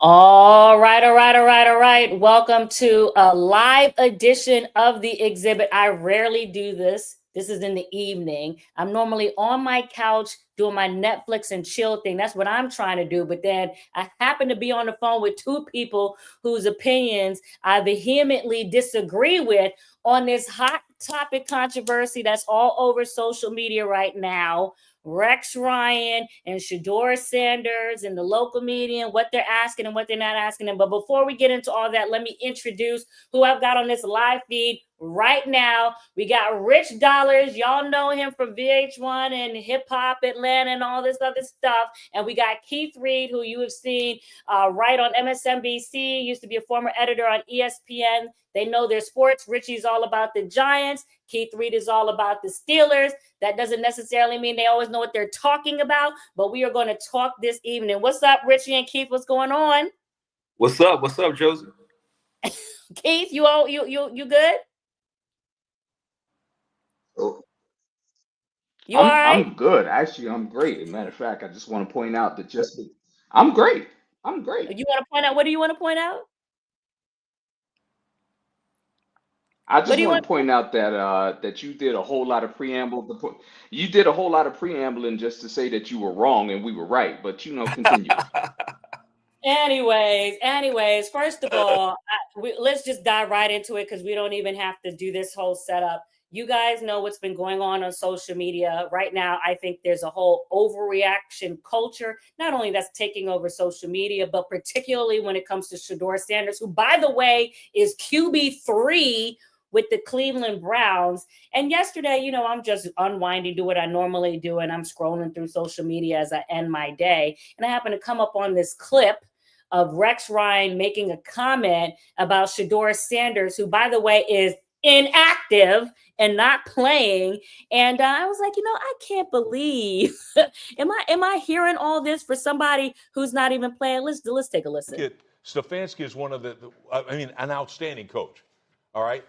All right, all right, all right, all right. Welcome to a live edition of the exhibit. I rarely do this. This is in the evening. I'm normally on my couch doing my Netflix and chill thing. That's what I'm trying to do. But then I happen to be on the phone with two people whose opinions I vehemently disagree with on this hot topic controversy that's all over social media right now. Rex Ryan and Shedeur Sanders and the local media, what they're asking and what they're not asking them. But before we get into all that, let me introduce who I've got on this live feed right now. We got Rich Dollaz. Y'all know him from VH1 and Hip Hop Atlanta and all this other stuff. And we got Keith Reed, who you have seen right on MSNBC, used to be a former editor on ESPN. They know their sports. Richie's all about the Giants. Keith Reed is all about the Steelers. That doesn't necessarily mean they always know what they're talking about, but we are going to talk this evening. What's up, Richie and Keith? What's going on? What's up? What's up, Josina? Keith, you good? Oh, You all right? I'm good. Actually, I'm great. As a matter of fact, I just want to point out that I'm great. I'm great. You want to point out? What do you want to point out? I What just do you want want? to point out that you did a whole lot of you did a whole lot of preambling just to say that you were wrong and we were right. But continue. Anyways, first of all, let's just dive right into it because we don't even have to do this whole setup. You guys know what's been going on social media right now. I think there's a whole overreaction culture, not only that's taking over social media, but particularly when it comes to Shedeur Sanders, who, by the way, is QB3 with the Cleveland Browns. And yesterday, I'm just unwinding, do what I normally do, and I'm scrolling through social media as I end my day. And I happen to come up on this clip of Rex Ryan making a comment about Shedeur Sanders, who, by the way, is inactive and not playing. And I was like, I can't believe. am I hearing all this for somebody who's not even playing? Let's take a listen. Stefanski is one of an outstanding coach. All right.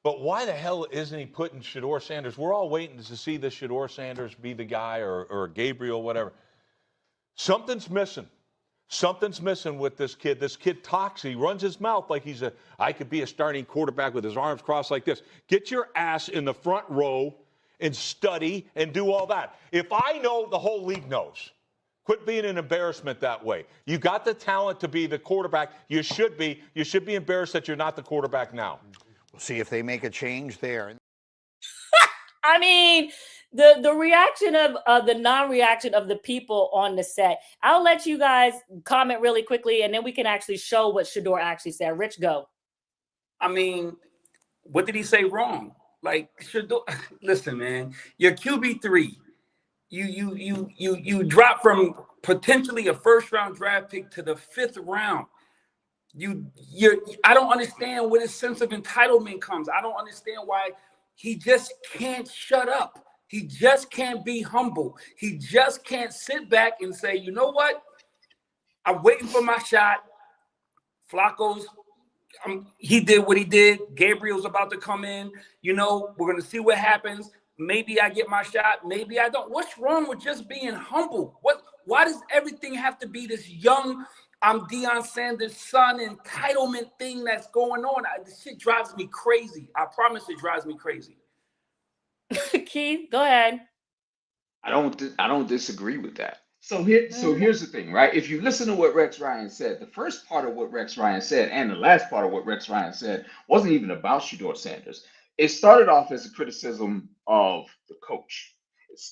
But why the hell isn't he putting Shedeur Sanders? We're all waiting to see the Shedeur Sanders be the guy or Gabriel, whatever. Something's missing. Something's missing with this kid. This kid talks. He runs his mouth like I could be a starting quarterback with his arms crossed like this. Get your ass in the front row and study and do all that. If I know, the whole league knows. Quit being an embarrassment that way. You got the talent to be the quarterback. You should be. You should be embarrassed that you're not the quarterback now. We'll see if they make a change there. I mean, the reaction of the non-reaction of the people on the set. I'll let you guys comment really quickly, and then we can actually show what Shedeur actually said. Rich, go. I mean, what did he say wrong? Like, listen, man, you're QB3. You drop from potentially a first-round draft pick to the 5th round. I don't understand where this sense of entitlement comes. I don't understand why he just can't shut up. He just can't be humble. He just can't sit back and say, you know what? I'm waiting for my shot. Flacco's, he did what he did. Gabriel's about to come in. We're going to see what happens. Maybe I get my shot. Maybe I don't. What's wrong with just being humble? Why does everything have to be this young, I'm Deion Sanders' son entitlement thing that's going on? This shit drives me crazy. I promise it drives me crazy. Keith, go ahead. I don't disagree with that. So here's the thing, right? If you listen to what Rex Ryan said, the first part of what Rex Ryan said and the last part of what Rex Ryan said wasn't even about Shedeur Sanders. It started off as a criticism of the coach.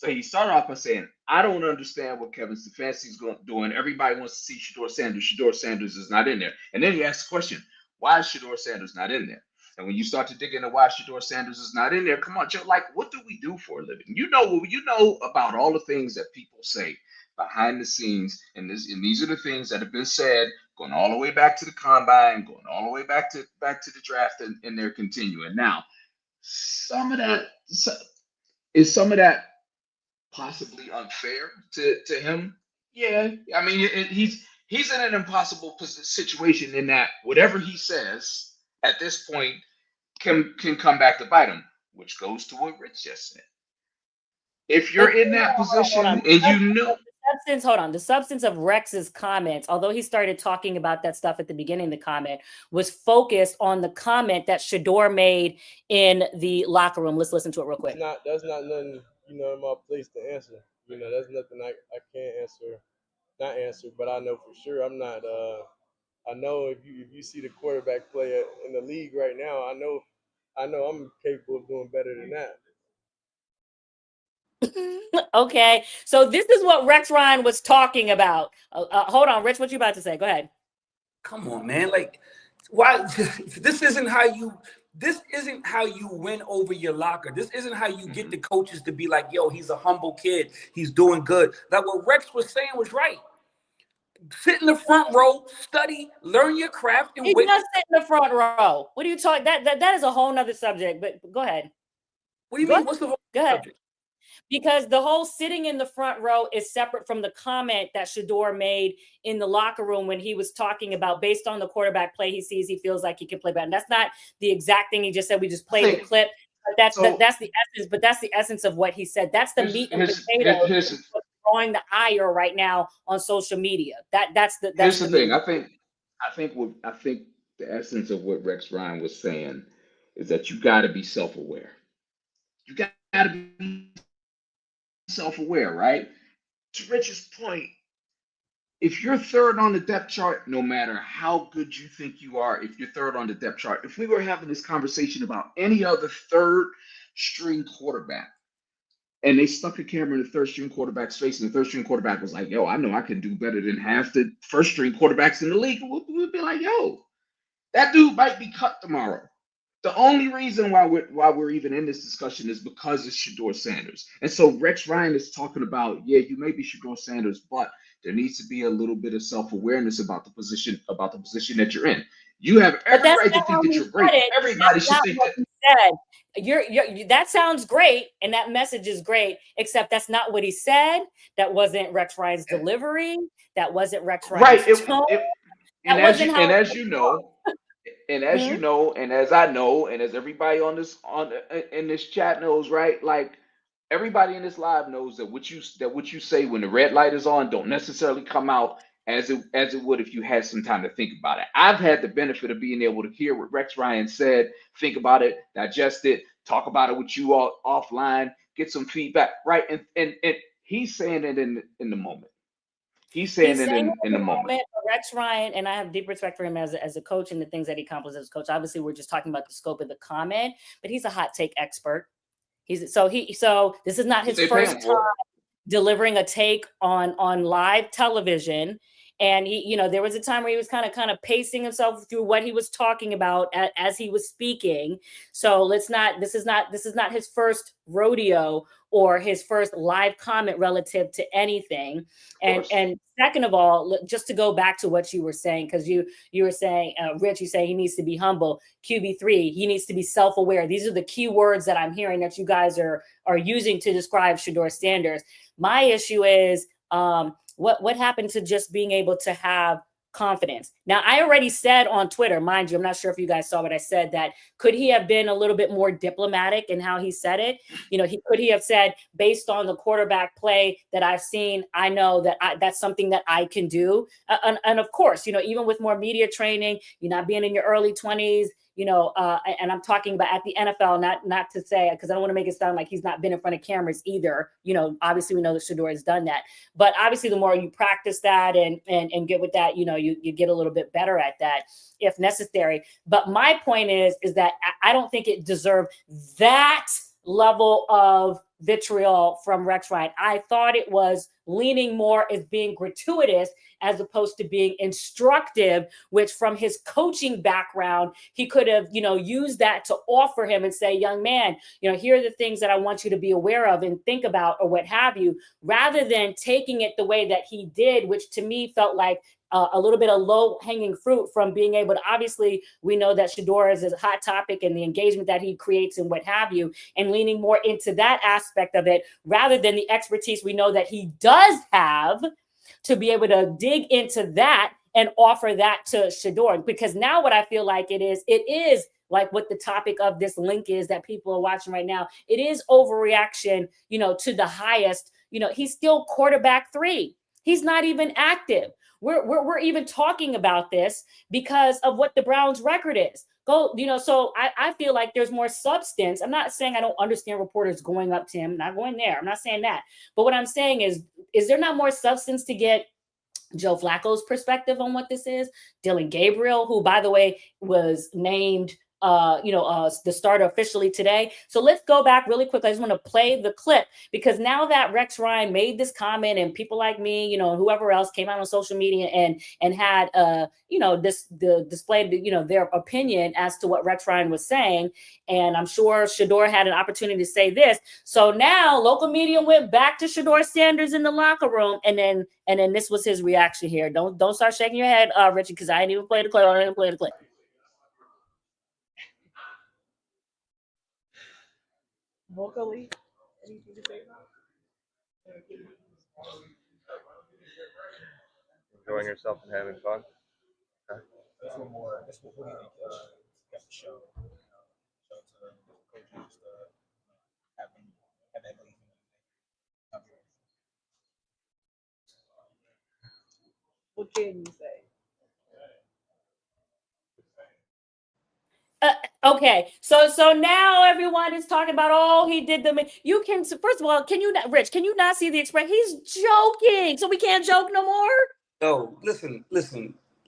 He started off by saying, "I don't understand what Kevin Stefanski's doing. Everybody wants to see Shedeur Sanders. Shedeur Sanders is not in there." And then he asked the question, "Why is Shedeur Sanders not in there?" And when you start to dig into why Shedeur Sanders is not in there, come on, Joe, like, what do we do for a living? You know about all the things that people say behind the scenes, and these are the things that have been said, going all the way back to the combine, going all the way back to the draft, and they're continuing. Now, some of that some of that possibly unfair to him. Yeah, I mean, he's in an impossible situation in that whatever he says at this point can come back to bite him, which goes to what Rich just said. If you're in that Hold position on. and you know, substance, hold on, the substance of Rex's comments, although he started talking about that stuff at the beginning of the comment, was focused on the comment that Shedeur made in the locker room. Let's listen to it real quick. That's not nothing, in my place to answer. That's nothing I can't not answer, but I know for sure I'm not I know if you see the quarterback play in the league right now, I know I'm capable of doing better than that. Okay, so this is what Rex Ryan was talking about. Hold on, Rich, what you about to say? Go ahead. Come on, man. Like, why? This isn't how you win over your locker. This isn't how you get the coaches to be like, yo, he's a humble kid. He's doing good. Like what Rex was saying was right. Sit in the front row, study, learn your craft, and He's wait. not sitting in the front row. What are you talking? That is a whole nother subject. But go ahead. What do you mean? What's the whole subject? Because the whole sitting in the front row is separate from the comment that Shedeur made in the locker room when he was talking about based on the quarterback play he sees, he feels like he can play better. And that's not the exact thing he just said. We just played the clip. But that's the essence. But that's the essence of what he said. That's the meat and potatoes of what's drawing the ire right now on social media. That's the thing. I think the essence of what Rex Ryan was saying is that you got to be self-aware. You got to be self-aware, right? To Rich's point, if you're third on the depth chart, no matter how good you think you are, if you're third on the depth chart, if we were having this conversation about any other third string quarterback and they stuck a camera in the third string quarterback's face and the third string quarterback was like, yo, I know I can do better than half the first string quarterbacks in the league, we'd be like, yo, that dude might be cut tomorrow. The only reason why we're even in this discussion is because it's Shedeur Sanders. And so Rex Ryan is talking about, yeah, you may be Shedeur Sanders, but there needs to be a little bit of self-awareness about the position that you're in. You have every right to think that you're great. Everybody should think that. That sounds great, and that message is great, except that's not what he said. That wasn't Rex Ryan's delivery. That wasn't Rex Ryan's tone. And as you know, and as I know, and as everybody in this chat knows, right? Like everybody in this live knows that what you say when the red light is on don't necessarily come out as it would if you had some time to think about it. I've had the benefit of being able to hear what Rex Ryan said, think about it, digest it, talk about it with you all offline, get some feedback, right? And he's saying it in the moment. He's saying it in the moment. Rex Ryan, and I have deep respect for him as a coach and the things that he accomplishes as a coach. Obviously, we're just talking about the scope of the comment, but he's a hot take expert. So this is not his first time delivering a take on live television. And he, there was a time where he was kind of pacing himself through what he was talking about as he was speaking. So this is not his first rodeo or his first live comment relative to anything. And second of all, just to go back to what you were saying, because you were saying, Rich, you say he needs to be humble. QB3, he needs to be self-aware. These are the key words that I'm hearing that you guys are using to describe Shedeur Sanders. My issue is, what happened to just being able to have confidence? Now, I already said on Twitter, mind you, I'm not sure if you guys saw what I said, that could he have been a little bit more diplomatic in how he said it? Could he have said, based on the quarterback play that I've seen, I know that that's something that I can do. And of course, even with more media training, you're not being in your early 20s, and I'm talking about at the NFL, not to say, because I don't want to make it sound like he's not been in front of cameras either. Obviously we know that Shedeur has done that, but obviously the more you practice that and get with that, you get a little bit better at that if necessary. But my point is that I don't think it deserved that level of vitriol from Rex Ryan. I thought it was leaning more as being gratuitous as opposed to being instructive, which from his coaching background, he could have, used that to offer him and say, young man, here are the things that I want you to be aware of and think about or what have you, rather than taking it the way that he did, which to me felt like a little bit of low-hanging fruit from being able to, obviously, we know that Shedeur is a hot topic and the engagement that he creates and what have you, and leaning more into that aspect of it rather than the expertise we know that he does have to be able to dig into that and offer that to Shedeur. Because now what I feel like it is like what the topic of this link is that people are watching right now. It is overreaction, to the highest. He's still quarterback 3. He's not even active. We're even talking about this because of what the Browns' record is. So I feel like there's more substance. I'm not saying I don't understand reporters going up to him, not going there. I'm not saying that. But what I'm saying is there not more substance to get Joe Flacco's perspective on what this is? Dylan Gabriel, who, by the way, was named the starter officially today. So let's go back really quick. I just want to play the clip because now that Rex Ryan made this comment and people like me, whoever else came out on social media and had displayed their opinion as to what Rex Ryan was saying, and I'm sure Shedeur had an opportunity to say this. So now local media went back to Shedeur Sanders in the locker room, and then this was his reaction here. Don't start shaking your head, Richie, because I didn't even play the clip. I didn't play the clip. Vocally, anything to say about? Enjoying yourself and having fun. Okay. That's what more. That's what do you think? That's the show. Show to the coaches to have that belief in them. What can you say? Okay, so now everyone is talking about, he did them. You can, first of all, Rich, can you not see the expression? He's joking, so we can't joke no more? No, listen. We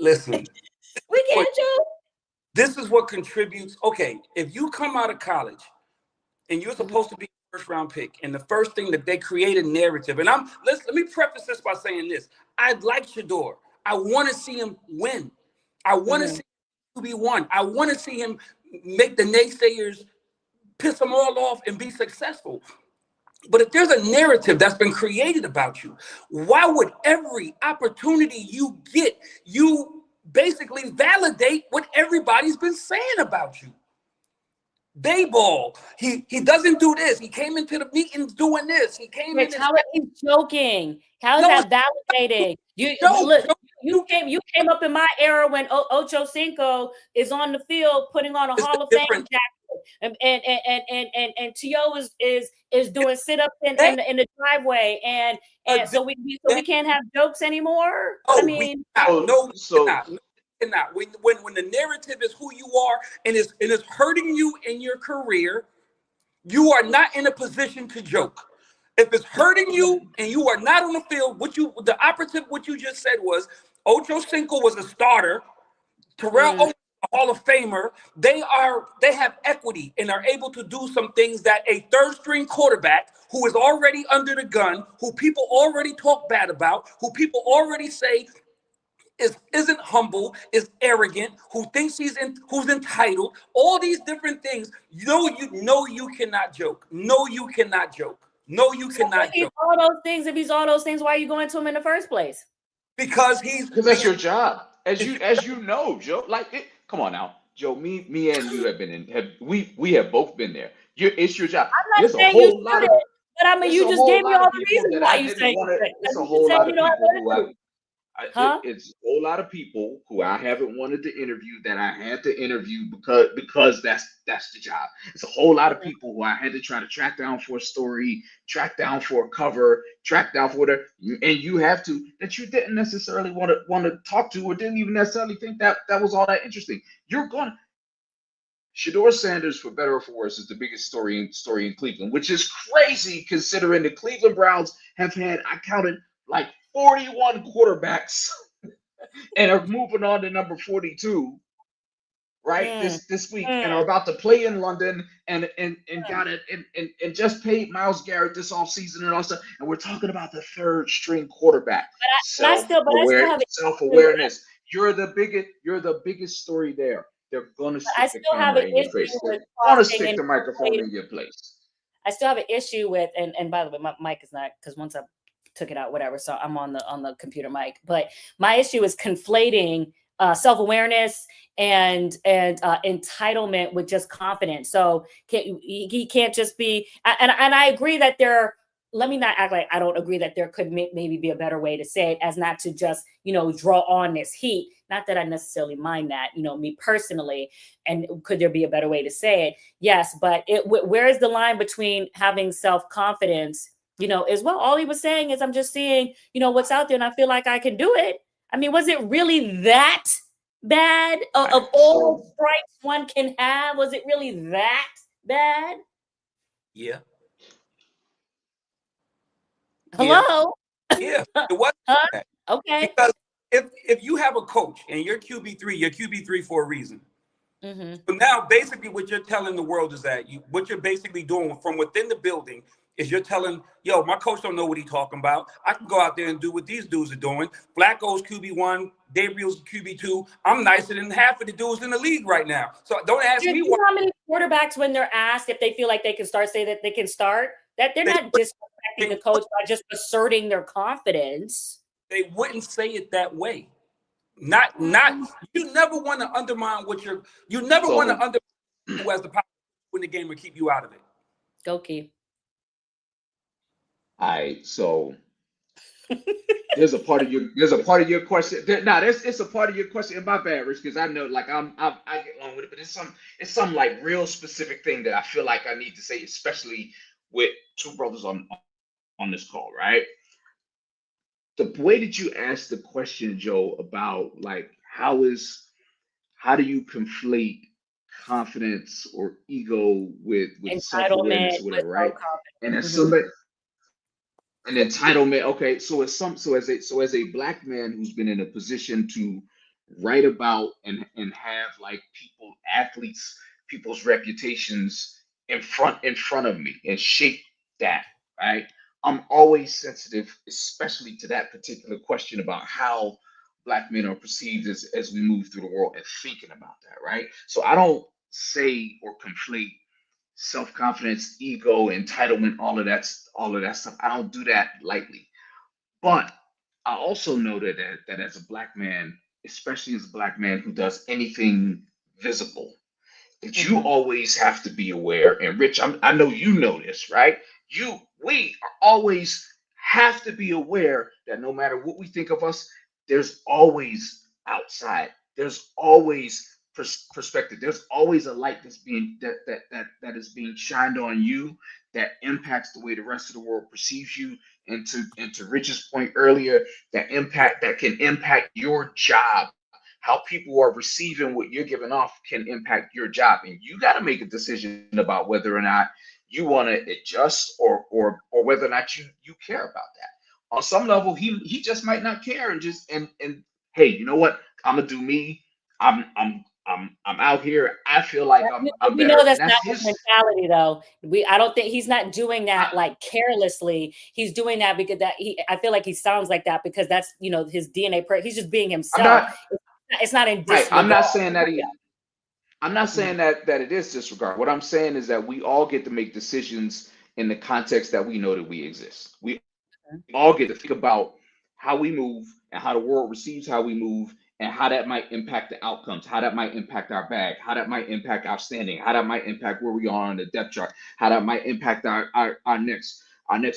can't joke? This is what contributes. Okay, if you come out of college and you're supposed to be a first-round pick, and the first thing that they create a narrative, and let me preface this by saying this. I like Shedeur. I want to see him win. I want to see him be one. I want to see him make the naysayers piss them all off and be successful. But if there's a narrative that's been created about you, why would every opportunity you get, you basically validate what everybody's been saying about you? Dayball, he doesn't do this. He came into the meetings doing this. He came Rich, in. how is he joking? How is that validating? You came up in my era when Ocho Cinco is on the field putting on a Hall of Fame jacket, and T.O. is doing sit-ups in the driveway, and so we can't have jokes anymore. No, cannot. When the narrative is who you are and it's hurting you in your career, you are not in a position to joke. If it's hurting you and you are not on the field, what you just said was Ocho Cinco was a starter, Terrell Owens a Hall of Famer. They have equity and are able to do some things that a third string quarterback who is already under the gun, who people already talk bad about, who people already say isn't humble, is arrogant, who thinks who's entitled, all these different things. You cannot joke. No, you cannot joke. No, you cannot joke. All those things, if he's all those things, why are you going to him in the first place? Because that's your job. As you know, Joe. Come on now, Joe. Me and you we have both been there. It's your job. I'm not saying you should, but I mean, you just gave me all the reasons why you say it. It's a whole lot of people it's a whole lot of people who I haven't wanted to interview that I had to interview because that's the job. It's a whole lot of people who I had to try to track down for a story, track down for a cover, track down for whatever, and you have to that you didn't necessarily want to talk to or didn't even necessarily think that was all that interesting. Shedeur Sanders, for better or for worse, is the biggest story in Cleveland, which is crazy considering the Cleveland Browns have had, I counted, like 41 quarterbacks and are moving on to number 42, right? This week, and are about to play in London and got it and just paid Myles Garrett this offseason and all stuff. And we're talking about the third string quarterback. Self-awareness. You're the biggest story there. They're gonna stick the camera in your face. They're gonna stick the microphone in your place. I still have an issue with, and by the way, my mic is not, because once I took it out, whatever, so I'm on the computer mic. But my issue is conflating self-awareness and entitlement with just confidence. So he can't just be, and I agree that let me not act like I don't agree that there could maybe be a better way to say it, as not to just, draw on this heat. Not that I necessarily mind that, me personally, and could there be a better way to say it? Yes, but where is the line between having self-confidence as well. All he was saying is, I'm just seeing, what's out there, and I feel like I can do it. I mean, was it really that bad? Of all stripes one can have, was it really that bad? Yeah. Hello? Yeah, it was. Huh? Okay. Because if you have a coach and you're QB3 for a reason. Mm-hmm. So now, basically, what you're telling the world is that what you're basically doing from within the building is you're telling, yo, my coach don't know what he's talking about. I can go out there and do what these dudes are doing. Flacco's QB1, Gabriel's QB2. I'm nicer than half of the dudes in the league right now. So don't ask me why. You know how many quarterbacks, when they're asked if they feel like they can start, say that they can start, that they're not disrespecting the coach by just asserting their confidence. They wouldn't say it that way. Not you never want to undermine you never want to undermine who has the power to win the game or keep you out of it. Go Keith. All right, so there's a part of your question. It's a part of your question. And my bad, Rich, because I know I get along with it, but it's some like real specific thing that I feel like I need to say, especially with two brothers on this call, right? The way that you asked the question, Joe, about like how do you conflate confidence or ego with self-awareness or whatever, right? And as somebody an entitlement. Okay, so as a black man who's been in a position to write about and have like athletes, people's reputations in front of me and shape that, right? I'm always sensitive, especially to that particular question about how black men are perceived as we move through the world and thinking about that, right? So I don't say or conflate self-confidence, ego, entitlement, all of that stuff. I don't do that lightly. But I also know that as a black man, especially as a black man who does anything visible, that you always have to be aware. And Rich, I know you know this, right? We always have to be aware that no matter what we think of us, there's always outside. There's always perspective. There's always a light that's being that is being shined on you that impacts the way the rest of the world perceives you. And to Rich's point earlier, that can impact your job. How people are receiving what you're giving off can impact your job, and you got to make a decision about whether or not you want to adjust or whether or not you care about that. On some level, he just might not care and hey, you know what? I'm gonna do me. I'm out here. I feel like I'm we better. know that's not his mentality, though. I don't think he's not doing that like carelessly. He's doing that because I feel like he sounds like that because that's his DNA. He's just being himself. It's not in disregard. Right. I'm not saying that I'm not saying that it is disregard. What I'm saying is that we all get to make decisions in the context that we know that we exist. We all get to think about how we move and how the world receives how we move and how that might impact the outcomes, how that might impact our bag, how that might impact our standing, how that might impact where we are on the depth chart, how that might impact our next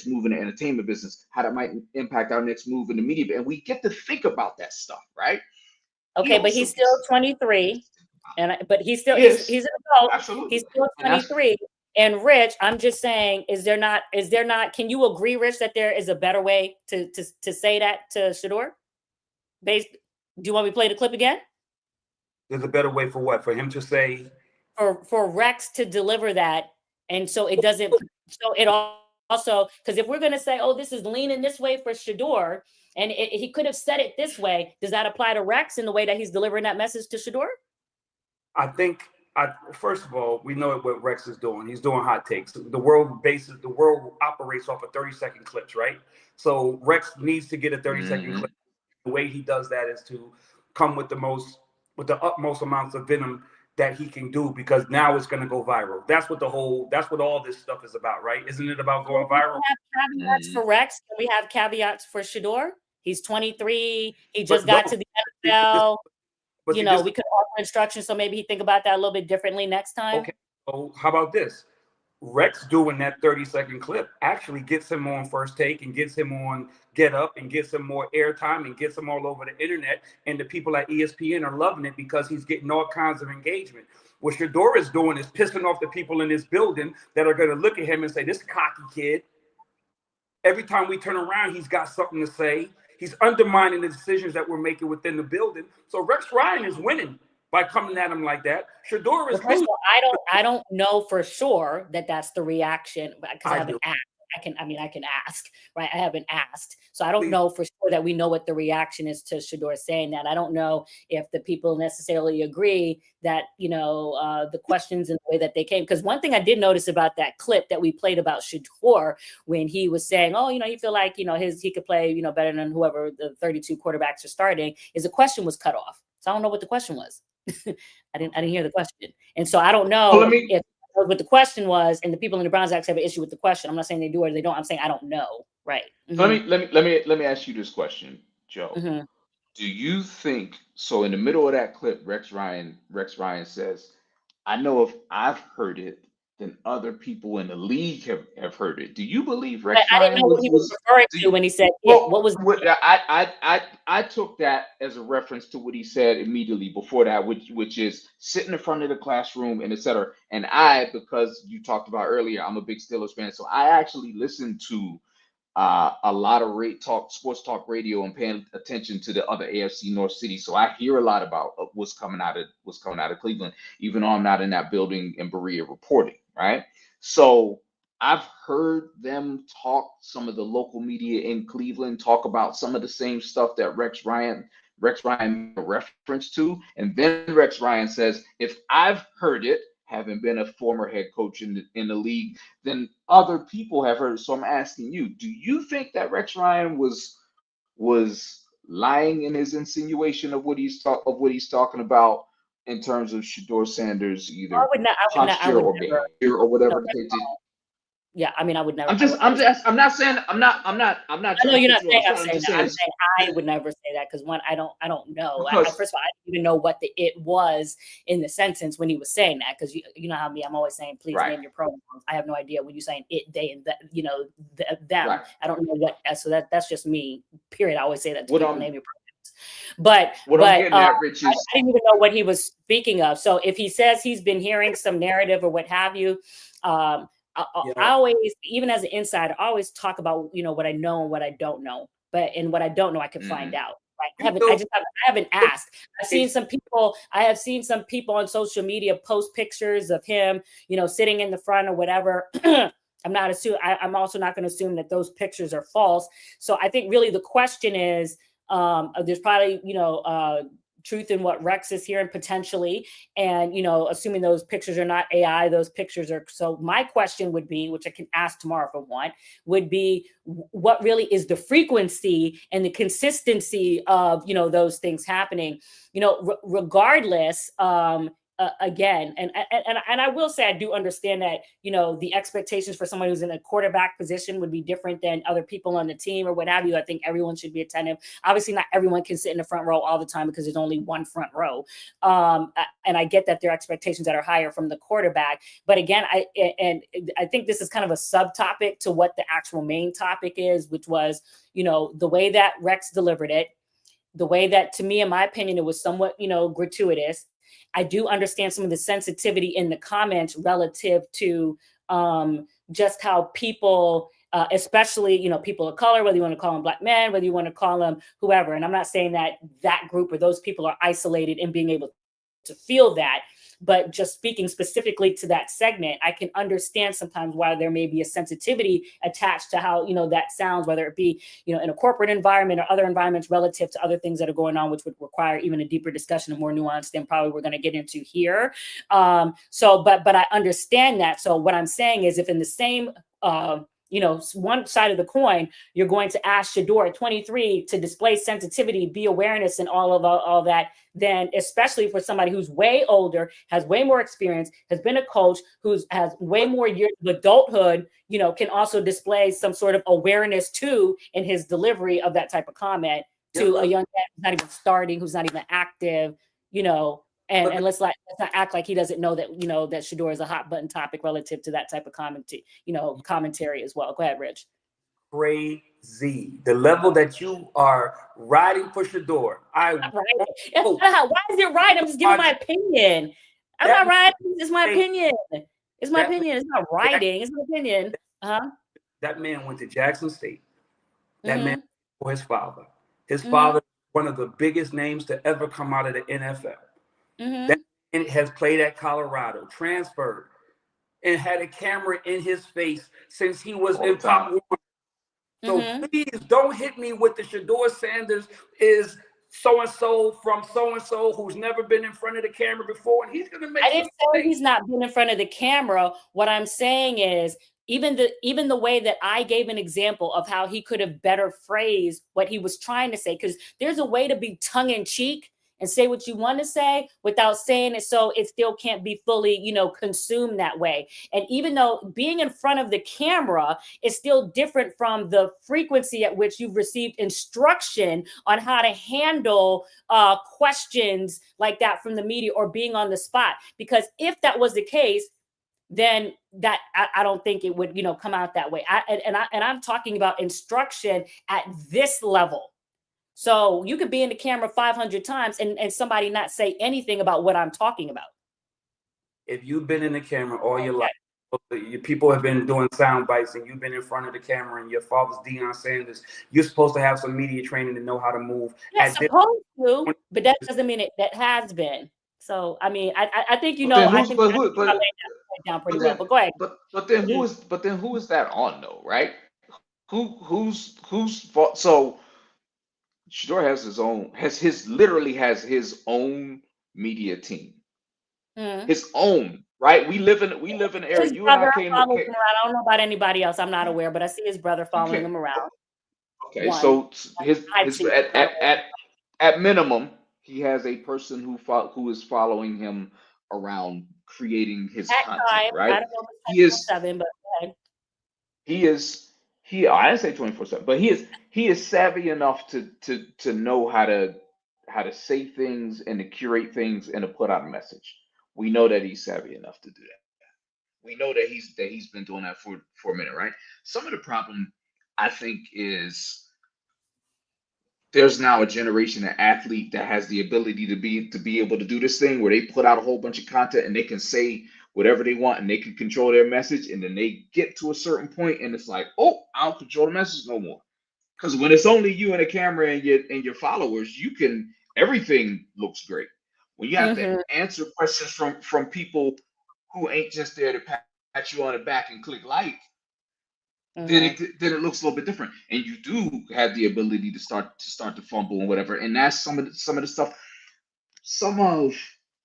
move in the entertainment business, how that might impact our next move in the media. And we get to think about that stuff, right? Okay, but he's still 23, but he's an adult. Absolutely. He's still 23. And Rich, I'm just saying, is there not? Can you agree, Rich, that there is a better way to say that to Shedeur? Do you want me to play the clip again? There's a better way for what? For him to say? For Rex to deliver that, and so it doesn't. So it also, because if we're going to say, oh, this is leaning this way for Shedeur, and he could have said it this way, does that apply to Rex in the way that he's delivering that message to Shedeur? I think, first of all, we know what Rex is doing. He's doing hot takes. The world operates off of 30-second clips, right? So Rex needs to get a 30-second clip. The way he does that is to come with the utmost amounts of venom that he can do, because now it's going to go viral. That's what all this stuff is about, right? Isn't it about going viral? We have caveats for Rex. We have caveats for Shedeur. He's 23. He just got to the NFL. We could offer instructions, so maybe he think about that a little bit differently next time. Okay. So how about this? Rex doing that 30-second clip actually gets him on First Take and gets him on Get Up and gets him more airtime and gets him all over the internet. And the people at ESPN are loving it because he's getting all kinds of engagement. What Shedeur is doing is pissing off the people in this building that are going to look at him and say, this cocky kid. Every time we turn around, he's got something to say. He's undermining the decisions that we're making within the building. So Rex Ryan is winning by coming at him like that. Shedeur is Well, first losing. of all, I don't know for sure that that's the reaction because I haven't asked. I can ask, right? I haven't asked. So I don't know for sure that we know what the reaction is to Shedeur saying that. I don't know if the people necessarily agree that, the questions and the way that they came. Because one thing I did notice about that clip that we played about Shedeur when he was saying, oh, he feel like, he could play, better than whoever the 32 quarterbacks are starting, is the question was cut off. So I don't know what the question was. I didn't hear the question. And so I don't know if what the question was, and the people in the Browns actually have an issue with the question. I'm not saying they do or they don't. I'm saying I don't know. Right. Mm-hmm. Let me ask you this question, Joe. Mm-hmm. Do you think so? In the middle of that clip, Rex Ryan says, "I know if I've heard it, then other people in the league have heard it." Do you believe Rex I didn't Ryan know what he was referring to when he said it. What was I took that as a reference to what he said immediately before that, which is sitting in front of the classroom and etc. And because you talked about earlier, I'm a big Steelers fan, so I actually listened to a lot of sports talk radio, and paying attention to the other AFC North cities. So I hear a lot about what's coming out of Cleveland, even though I'm not in that building in Berea reporting, right? So I've heard them talk, some of the local media in Cleveland talk about some of the same stuff that Rex Ryan made a reference to. And then Rex Ryan says, if I've heard it, having been a former head coach in the league, then other people have heard. So I'm asking you, do you think that Rex Ryan was lying in his insinuation of what he's talking about in terms of Shedeur Sanders, either posture or behavior or whatever the case is? Yeah, I would never. I'm not saying I'm not. I know you're not saying I'm saying saying that. I'm saying I would never say that because one, I don't know. First of all, I didn't even know what the it was in the sentence when he was saying that, because you know how I'm always saying please name your pronouns. I have no idea when you're saying it, they, and them. Right. I don't know what. So that's just me. Period. I always say that to people, name your pronouns. But I'm getting at, Rich, I didn't even know what he was speaking of. So if he says he's been hearing some narrative or what have you. I always, even as an insider, I always talk about, what I know and what I don't know. And what I don't know, I can find out. Right? I haven't asked. I have seen some people on social media post pictures of him, sitting in the front or whatever. I'm also not going to assume that those pictures are false. So I think really the question is, there's probably, truth in what Rex is hearing potentially. And, assuming those pictures are not AI, those pictures are. So my question would be, which I can ask tomorrow if I want, would be what really is the frequency and the consistency of, those things happening, regardless, again, and I will say I do understand that the expectations for someone who's in a quarterback position would be different than other people on the team or what have you. I think everyone should be attentive. Obviously, not everyone can sit in the front row all the time because there's only one front row, and I get that there are expectations that are higher from the quarterback. But again, I think this is kind of a subtopic to what the actual main topic is, which was the way that Rex delivered it, the way that, to me, in my opinion, it was somewhat gratuitous. I do understand some of the sensitivity in the comments relative to just how people, especially, people of color, whether you want to call them Black men, whether you want to call them whoever. And I'm not saying that group or those people are isolated in being able to feel that. But just speaking specifically to that segment, I can understand sometimes why there may be a sensitivity attached to how, that sounds, whether it be, in a corporate environment or other environments relative to other things that are going on, which would require even a deeper discussion and more nuance than probably we're going to get into here. But I understand that. So what I'm saying is if in the same, one side of the coin, you're going to ask Shedeur at 23 to display sensitivity, be awareness, and all that, then especially for somebody who's way older, has way more experience, has been a coach, has way more years of adulthood, can also display some sort of awareness too in his delivery of that type of comment to a young man who's not even starting, who's not even active, And let's not act like he doesn't know that, that Shedeur is a hot button topic relative to that type of commentary as well. Go ahead, Rich. Crazy. The level that you are riding for Shedeur. Why is it right? I'm just giving my opinion. I'm not riding. It's my opinion. It's my opinion. It's not writing. It's my opinion. That man went to Jackson State. That Mm-hmm. man for his father. His Mm-hmm. father, one of the biggest names to ever come out of the NFL. Mm-hmm. That man has played at Colorado, transferred, and had a camera in his face since he was All in the time. Pop Warner. So Mm-hmm. please don't hit me with the Shedeur Sanders is so-and-so from so-and-so who's never been in front of the camera before, and he's going to make I some didn't say mistakes. he's not been in front of the camera. What I'm saying is even the way that I gave an example of how he could have better phrased what he was trying to say, because there's a way to be tongue-in-cheek and say what you want to say without saying it so it still can't be fully, consumed that way. And even though being in front of the camera is still different from the frequency at which you've received instruction on how to handle questions like that from the media or being on the spot. Because if that was the case, then that I don't think it would, come out that way. I'm talking about instruction at this level. So you could be in the camera 500 times and somebody not say anything about what I'm talking about. If you've been in the camera all your life, people have been doing sound bites and you've been in front of the camera and your father's Deion Sanders, you're supposed to have some media training to know how to move. Yeah, supposed to, but that doesn't mean that has been. So, I mean, I think, But then I who's think but I who laid but that down pretty but well, then but go ahead. but then who is that on though, right? Who's fault? So Shador literally has his own media team, Mhm. his own, right? We live in an area. His You and I brother came to following him around. I don't know about anybody else. I'm not aware, but I see his brother you following can him around. okay. One. So his I've his seen it. I don't know. at minimum, he has a person who is following him around creating his At content, times, I right? don't know if He it's is 24/7, but go ahead. he is he I didn't say 24/7, but he is savvy enough to know how to say things and to curate things and to put out a message. We know that he's savvy enough to do that. We know that he's been doing that for a minute, right? Some of the problem I think is there's now a generation of athlete that has the ability to be able to do this thing where they put out a whole bunch of content and they can say whatever they want and they can control their message, and then they get to a certain point and it's like, oh, I don't control the message no more. Because when it's only you and the camera and your followers, you can everything looks great. When you have to Mhm. answer questions from people who ain't just there to pat you on the back and click like, then Mhm. it looks a little bit different, and you do have the ability to start to fumble and whatever. And that's some of the stuff. Some of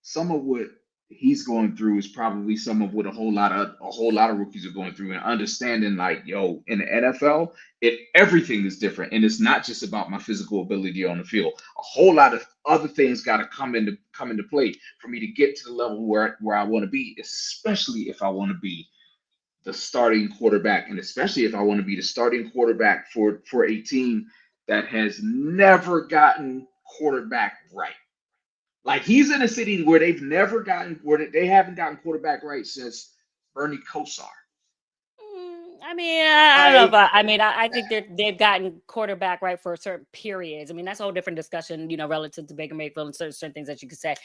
some of what he's going through is probably some of what a whole lot of rookies are going through, and understanding like, yo, in the NFL, everything is different, and it's not just about my physical ability on the field. A whole lot of other things got to come into play for me to get to the level where I want to be, especially if I want to be the starting quarterback, and especially if I want to be the starting quarterback for a team that has never gotten quarterback right. Like, he's in a city where they haven't gotten quarterback right since Bernie Kosar. I mean, I don't know Like, about. I mean, I think they've gotten quarterback right for certain periods. I mean, that's a whole different discussion, relative to Baker Mayfield and certain things that you could say.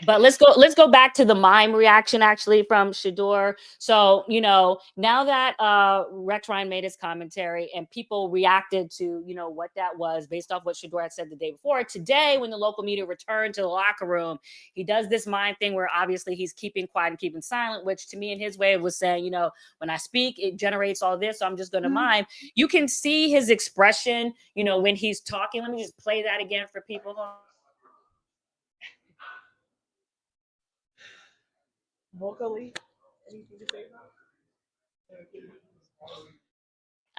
But let's go back to the mime reaction actually from Shedeur. So now that Rex Ryan made his commentary and people reacted to what that was based off what Shedeur had said the day before. Today, when the local media returned to the locker room, he does this mime thing where obviously he's keeping quiet and keeping silent, which to me in his way was saying, when I speak, it generates all this, so I'm just going to mime. You can see his expression, when he's talking. Let me just play that again for people. Vocally, anything to say about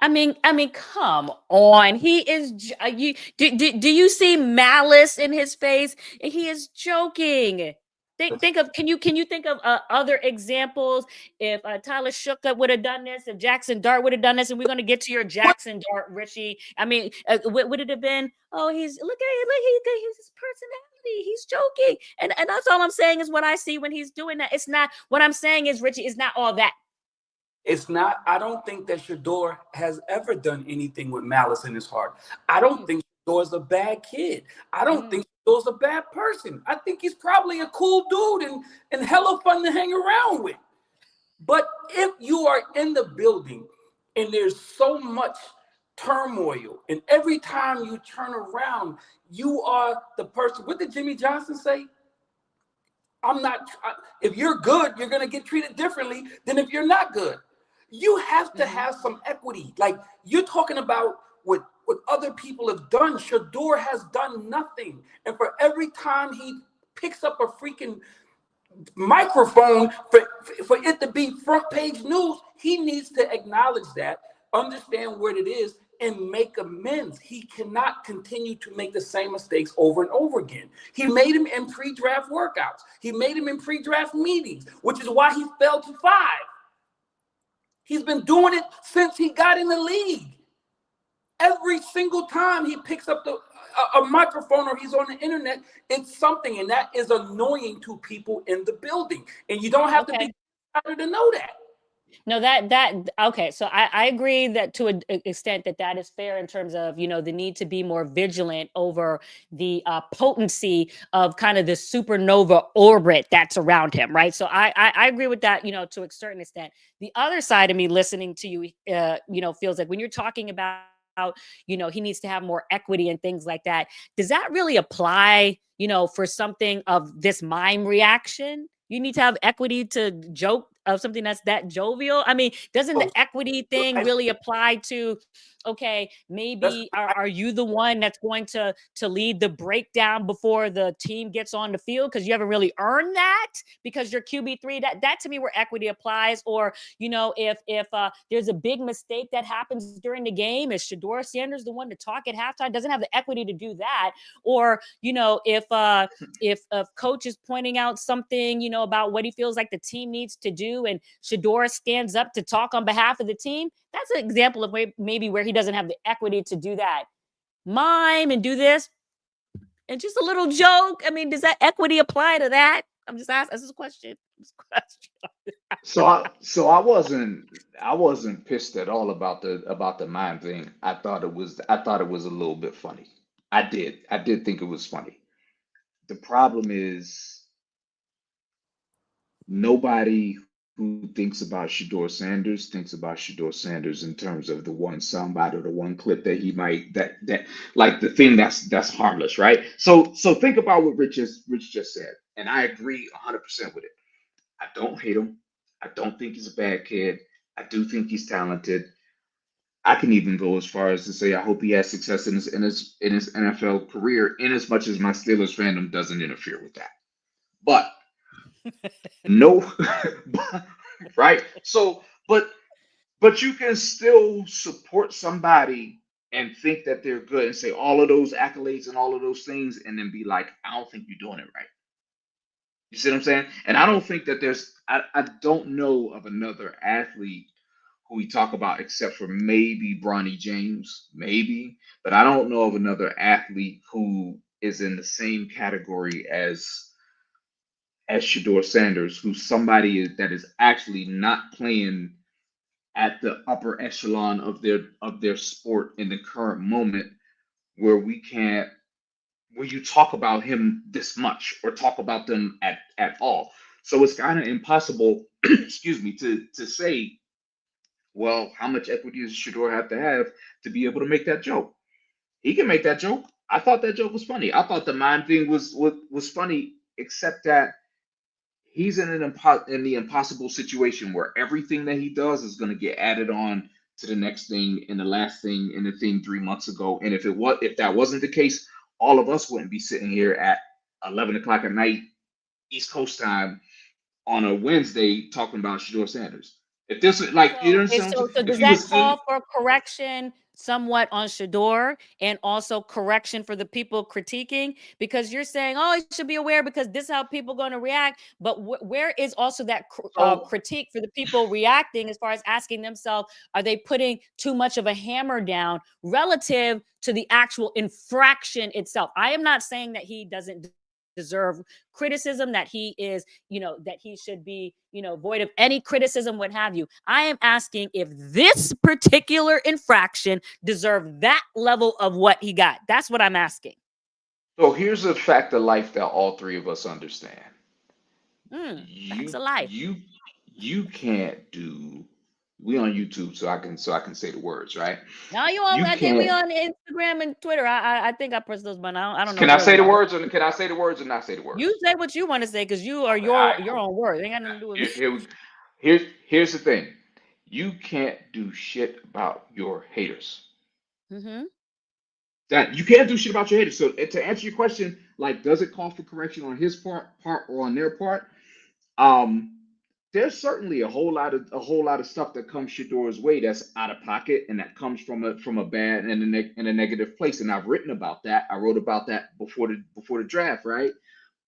I mean, come on. He is. You do you see malice in his face? He is joking. Think of can you think of other examples if Tyler Shuka would have done this, if Jaxson Dart would have done this, and we're going to get to your Jaxson Dart, Richie. I mean, would it have been? Oh, he's he's his personality. He's joking, and that's all I'm saying is what I see when he's doing that. It's not what I'm saying is Richie. It's not all that. It's not, I don't think that Shedeur has ever done anything with malice in his heart. I don't think Shedor's a bad kid. I don't think Shedor's a bad person. I think he's probably a cool dude and hella fun to hang around with. But if you are in the building And there's so much turmoil. And every time you turn around, you are the person. What did Jimmy Johnson say? If you're good, you're going to get treated differently than if you're not good. You have to have some equity. Like, you're talking about what other people have done. Shedeur has done nothing. And for every time he picks up a freaking microphone for it to be front page news, he needs to acknowledge that, understand what it is, and make amends. He cannot continue to make the same mistakes over and over again. He made him in pre-draft workouts. He made him in pre-draft meetings, which is why he fell to 5. He's been doing it since he got in the league. Every single time he picks up a microphone or he's on the internet, it's something, and that is annoying to people in the building. And you don't have to be to know that. No, okay. So I agree that to an extent that is fair in terms of, the need to be more vigilant over the potency of kind of the supernova orbit that's around him, right? So I agree with that, to a certain extent. The other side of me listening to you, feels like when you're talking about, he needs to have more equity and things like that. Does that really apply, for something of this mime reaction? You need to have equity to joke of something that's that jovial. I mean, doesn't the equity thing really apply to, okay, maybe are you the one that's going to lead the breakdown before the team gets on the field because you haven't really earned that because you're QB3? That to me where equity applies. Or, if there's a big mistake that happens during the game, is Shedeur Sanders the one to talk at halftime? Doesn't have the equity to do that. Or, if coach is pointing out something, about what he feels like the team needs to do, and Shedeur stands up to talk on behalf of the team, that's an example of maybe where he doesn't have the equity to do that. Mime and do this and just a little joke. I mean, does that equity apply to that? I'm just asking this question. So I wasn't pissed at all about the mime thing. I thought it was a little bit funny. I did think it was funny. The problem is nobody who thinks about Shedeur Sanders in terms of the one soundbite or the one clip that he might that like the thing that's harmless, right? So think about what Rich just said, and I agree 100% with it. I don't hate him. I don't think he's a bad kid. I do think he's talented. I can even go as far as to say I hope he has success in his NFL career, in as much as my Steelers fandom doesn't interfere with that. But no, right? So, but you can still support somebody and think that they're good and say all of those accolades and all of those things, and then be like, I don't think you're doing it right. You see what I'm saying? And I don't think that I don't know of another athlete who we talk about except for maybe Bronny James, maybe, but I don't know of another athlete who is in the same category as Shedeur Sanders, who's somebody that is actually not playing at the upper echelon of their sport in the current moment, where we can't where you talk about him this much or talk about them at all. So it's kind of impossible, excuse me, to say, well, how much equity does Shedeur have to be able to make that joke? He can make that joke. I thought that joke was funny. I thought the mime thing was funny, except that he's in the impossible situation where everything that he does is going to get added on to the next thing and the last thing and the thing 3 months ago. And if that wasn't the case, all of us wouldn't be sitting here at 11 o'clock at night East Coast time on a Wednesday talking about Shedeur Sanders. If this was like, you know what I'm saying? So If does he that was still, call for correction somewhat on Shedeur and also correction for the people critiquing? Because you're saying, oh, he should be aware because this is how people going to react. But where is also that so critique for the people reacting as far as asking themselves, are they putting too much of a hammer down relative to the actual infraction itself? I am not saying that he doesn't deserve criticism, that he is, that he should be, void of any criticism, what have you. I am asking if this particular infraction deserved that level of what he got. That's what I'm asking. so here's a fact of life that all three of us understand. Facts You of life. you you can't do We on YouTube, so I can say the words, right? Now you on? You I think we can't. on Instagram and Twitter. I think I pressed those buttons. I don't know Can I where say we the are. words, or can I say the words, or not say the You words? say what you want to say because you are Okay, all right, your cool. own word. It ain't got nothing to do with me. Here's the thing. You can't do shit about your haters. Mm-hmm. That you can't do shit about your haters. So to answer your question, like, does it call for correction on his part or on their part? Um, there's certainly a whole lot of stuff that comes Shedor's way that's out of pocket and that comes from a bad and a negative place. And I've written about that. I wrote about that before the draft, right?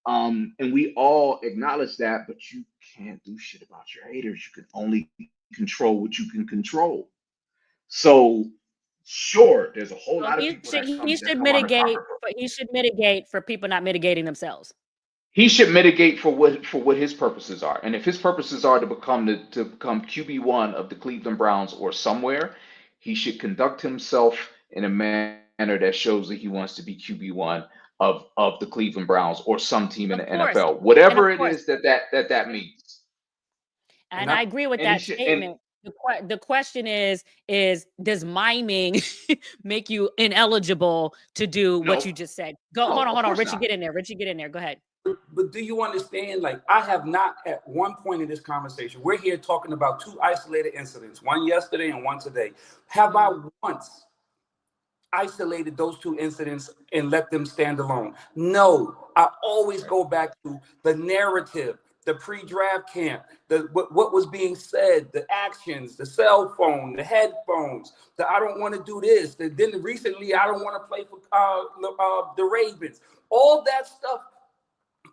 And we all acknowledge that, but you can't do shit about your haters. You can only control what you can control. So sure, there's a whole So lot of people that he come should on the mitigate, comment. but he should mitigate for people not mitigating themselves. He should mitigate for what his purposes are. And if his purposes are to become QB1 of the Cleveland Browns or somewhere, he should conduct himself in a manner that shows that he wants to be QB1 of the Cleveland Browns or some team in Of the course, NFL. and of Whatever it course, is that means. And and I I agree with And he that should and statement. The question is does miming make you ineligible to do what no, you just said? Go, no, hold of on, course Richie, not. get in there. Richie, get in there. Go ahead. but do you understand? Like, I have not at one point in this conversation, we're here talking about two isolated incidents, one yesterday and one today. Have I once isolated those two incidents and let them stand alone? No, I always go back to the narrative, the pre-draft camp, what was being said, the actions, the cell phone, the headphones, the I don't want to do this, then recently I don't want to play for the Ravens. All that stuff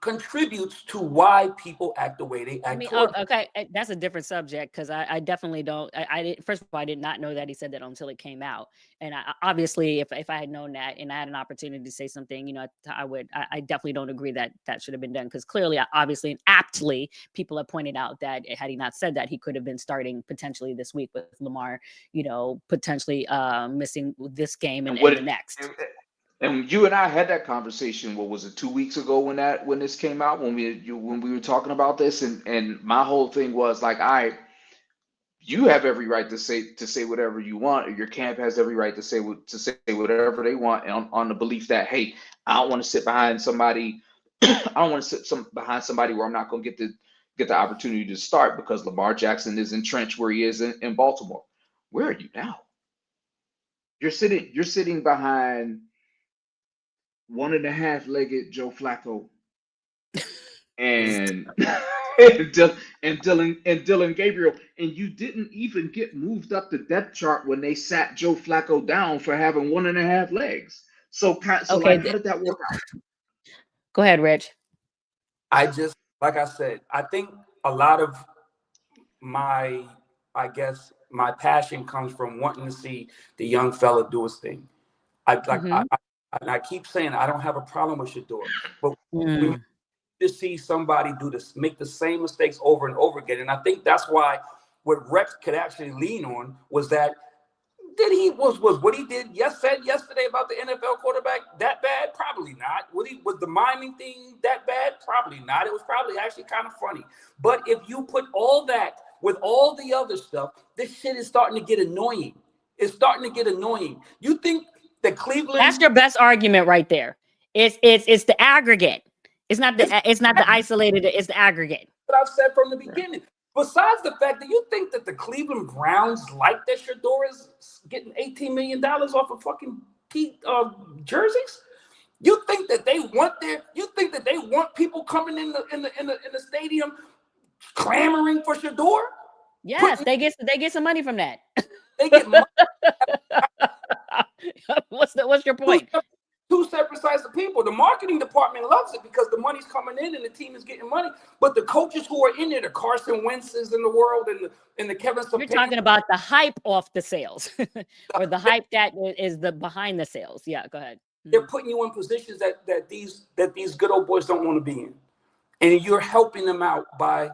contributes to why people act the way they I act mean, toward. okay, that's a different subject because I definitely don't. I did, first of all, I did not know that he said that until it came out, and obviously, if I had known that and I had an opportunity to say something, I would. I definitely don't agree that that should have been done because clearly, obviously, and aptly, people have pointed out that had he not said that, he could have been starting potentially this week with Lamar, potentially missing this game And and what the next. and you and I had that conversation. What was it, 2 weeks ago when this came out when we were talking about this, and my whole thing was like, you have every right to say whatever you want, or your camp has every right to say whatever they want on the belief that, hey, I don't want to sit behind somebody. I don't want to behind somebody where I'm not going to get the opportunity to start because Lamar Jackson is entrenched where he is in Baltimore. Where are you now? You're sitting behind one and a half legged Joe Flacco and Dylan Gabriel, and you didn't even get moved up the depth chart when they sat Joe Flacco down for having one and a half legs. So Okay, like, how did that work out? go ahead, Rich. Like I said, I think a lot of my, I guess, my passion comes from wanting to see the young fella do his thing. I like, Mm-hmm. I keep saying I don't have a problem with Shedeur, but when Mm. you see somebody do this, make the same mistakes over and over again, and I think that's why what Rex could actually lean on was that was what he said yesterday about the NFL quarterback that bad? Probably not. Was the miming thing that bad? Probably not. It was probably actually kind of funny. But if you put all that with all the other stuff, this shit is starting to get annoying. It's starting to get annoying. You think that That's Cleveland? your best argument right there. It's the aggregate. It's not It's the isolated. It's the aggregate. what I've said from the Right. beginning. Besides the fact that you think that the Cleveland Browns like that Shedeur is getting $18 million off of fucking jerseys? You think that they want people coming in the stadium clamoring for Shedeur? Yes, they get some money from that. They get money. What's your point? Two separate sides of people. The marketing department loves it because the money's coming in and the team is getting money. But the coaches who are in there, the Carson Wentz's in the world and the Kevin You're Stefanski, talking about the hype off the sales, or the hype that is the behind the sales. Yeah, go ahead. they're putting you in positions that these good old boys don't want to be in, and you're helping them out by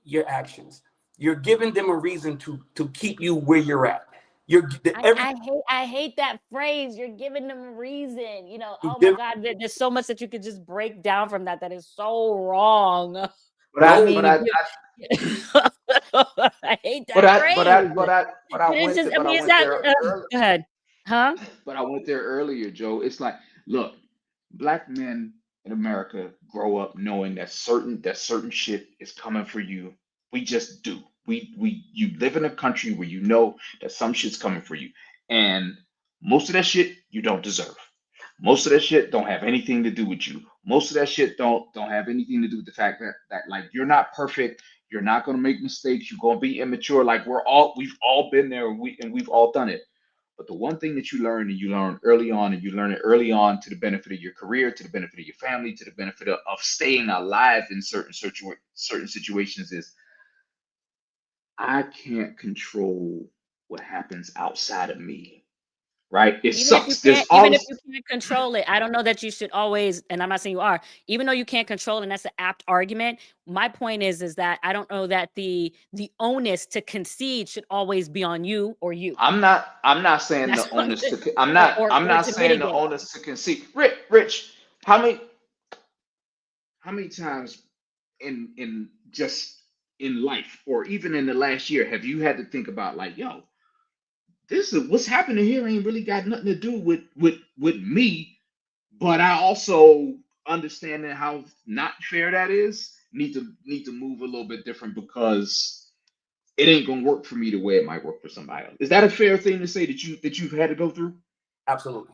your actions. You're giving them a reason to keep you where you're at. I hate that phrase. You're giving them a reason. Oh my Give God, there's so much that you could just break down from that. That is so wrong. But I I, mean, but if I, I hate but that I, but phrase. I, but I, but I But it's went just, to, I but I mean, it's went not, there early. go ahead. Huh? But I went there earlier, Joe. It's like, look, black men in America grow up knowing that certain shit is coming for you. We just do. You live in a country where you know that some shit's coming for you, and most of that shit you don't deserve. Most of that shit don't have anything to do with you. Most of that shit don't have anything to do with the fact that like you're not perfect. You're not gonna make mistakes. You're gonna be immature. Like we've all been there, and we've all done it. But the one thing that you learn, and you learn early on, and you learn it early on to the benefit of your career, to the benefit of your family, to the benefit of staying alive in certain situations, is I can't control what happens outside of me. Right? It sucks. There's Even all if this. you can't control it, I don't know that you should always, and I'm not saying you are, even though you can't control it, and that's an apt argument. My point is that I don't know that the onus to concede should always be on you or you. I'm not saying That's the what I'm onus saying. to. I'm not To saying the mitigate. onus to concede. Rich, how many times in just in life, or even in the last year, have you had to think about like, yo, this is what's happening here ain't really got nothing to do with me, but I also understanding how not fair that is. Need to move a little bit different because it ain't gonna work for me the way it might work for somebody else. Is that a fair thing to say that you've had to go through? Absolutely.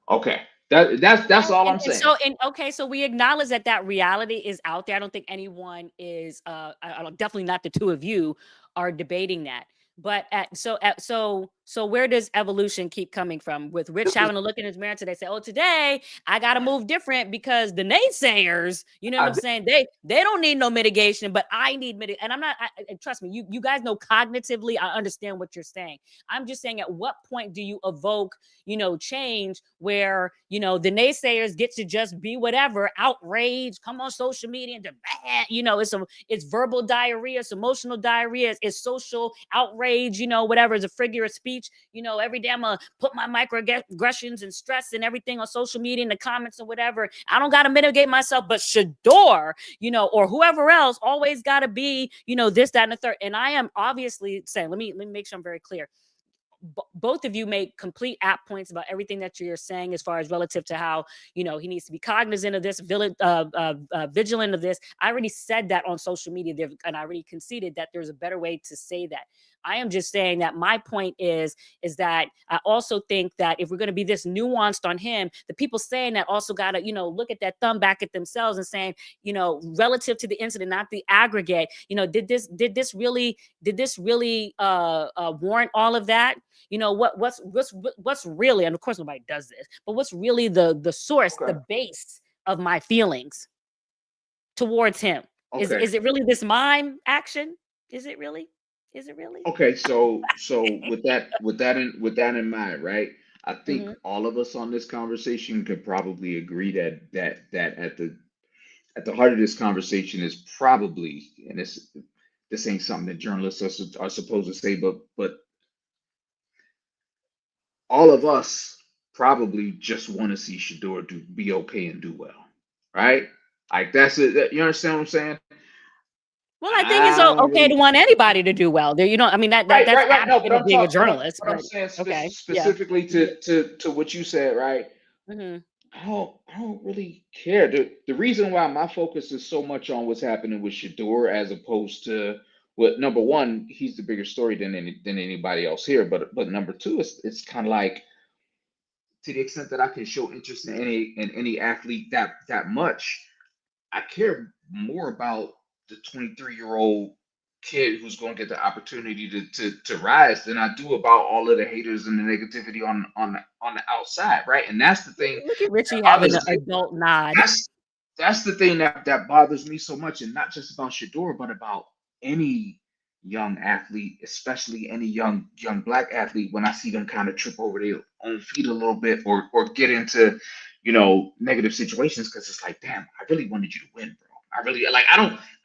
Okay, that's all I'm And saying. so, and okay, so we acknowledge that that reality is out there. I don't think anyone is, definitely not the two of you are debating that. But so where does evolution keep coming from? With Rich This was having to look in his mirror today, say, "Oh, today I got to move different because the naysayers, you know what I'm I, saying? They don't need no mitigation, but I need mitigation." And I'm not. Trust me, you guys know cognitively, I understand what you're saying. I'm just saying, at what point do you evoke change where, the naysayers get to just be whatever, outrage, come on social media and demand, it's verbal diarrhea, it's emotional diarrhea, it's social outrage, whatever, is a figure of speech. Every day I'm gonna put my microaggressions and stress and everything on social media in the comments and whatever. I don't gotta mitigate myself, but Shedeur, or whoever else always gotta be, this, that, and the third. And I am obviously saying, let me make sure I'm very clear. Both of you make complete apt points about everything that you're saying, as far as relative to how he needs to be cognizant of this, vigilant of this. I already said that on social media there, and I already conceded that there's a better way to say that. I am just saying that my point is that I also think that if we're going to be this nuanced on him, the people saying that also got to look at that thumb back at themselves and saying, relative to the incident, not the aggregate, did this really warrant all of that? What's really, and of course nobody does this, but what's really the source, the okay. base of my feelings towards him? is Okay. is it really this mime action? Is it really? Okay. So with that in mind, right? I think Hmm. all of us on this conversation could probably agree that at the heart of this conversation is probably, and this ain't something that journalists are supposed to say, but all of us probably just want to see Shador be okay and do well, right? Like that's it. You understand what I'm saying? Well, I think it's I don't okay to really. want anybody to do well there. I mean, that's Right. No, but aspect of I'm being a talking, journalist, but I'm but saying okay, yeah. specifically to what you said, right? Hmm. I don't really care. The reason why my focus is so much on what's happening with Shador as opposed to what, number one, he's the bigger story than anybody else here. But number two, it's kind of like, to the extent that I can show interest in any athlete that much, I care more about the 23-year-old kid who's going to get the opportunity to rise than I do about all of the haters and the negativity on the outside, right? And that's the thing Look at that Richie having bothers an me. adult nod. That's the thing that bothers me so much, and not just about Shador, but about any young athlete, especially any young black athlete. When I see them kind of trip over their own feet a little bit, or get into negative situations, because it's like, damn, I really wanted you to win, bro. I really like. I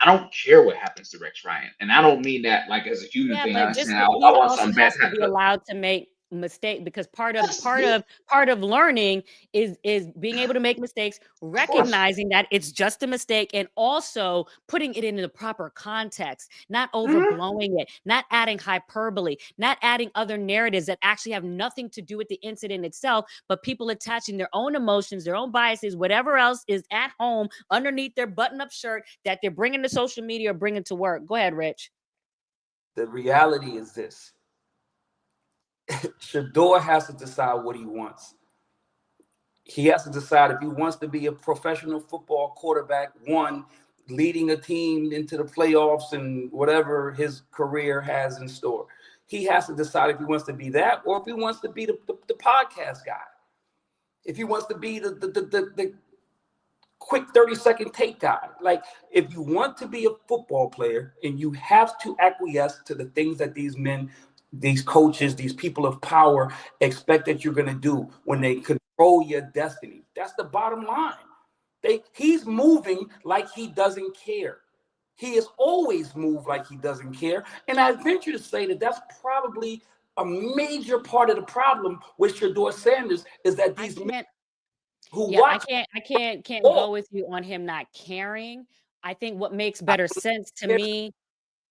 don't care what happens to Rex Ryan, and I don't mean that like as a human Yeah, thing. but I'm just saying I he want also something bad has to to happen. be allowed to make mistake, because part of learning is being able to make mistakes, recognizing that it's just a mistake, and also putting it into the proper context, not overblowing it, not adding hyperbole, not adding other narratives that actually have nothing to do with the incident itself, but people attaching their own emotions, their own biases, whatever else is at home underneath their button-up shirt that they're bringing to social media or bringing to work. Go ahead, Rich. The reality is this. Shedeur has to decide what he wants. He has to decide if he wants to be a professional football quarterback, one, leading a team into the playoffs and whatever his career has in store. He has to decide if he wants to be that, or if he wants to be the podcast guy. If he wants to be the quick 30-second take guy. Like, if you want to be a football player, and you have to acquiesce to the things that these men, these coaches, these people of power expect that you're going to do when they control your destiny. That's the bottom line. He's moving like he doesn't care. He has always moved like he doesn't care. And I venture to say that that's probably a major part of the problem with Shedeur Sanders, is that these men who watch. I can't go with you on him not caring. I think what makes better sense to me.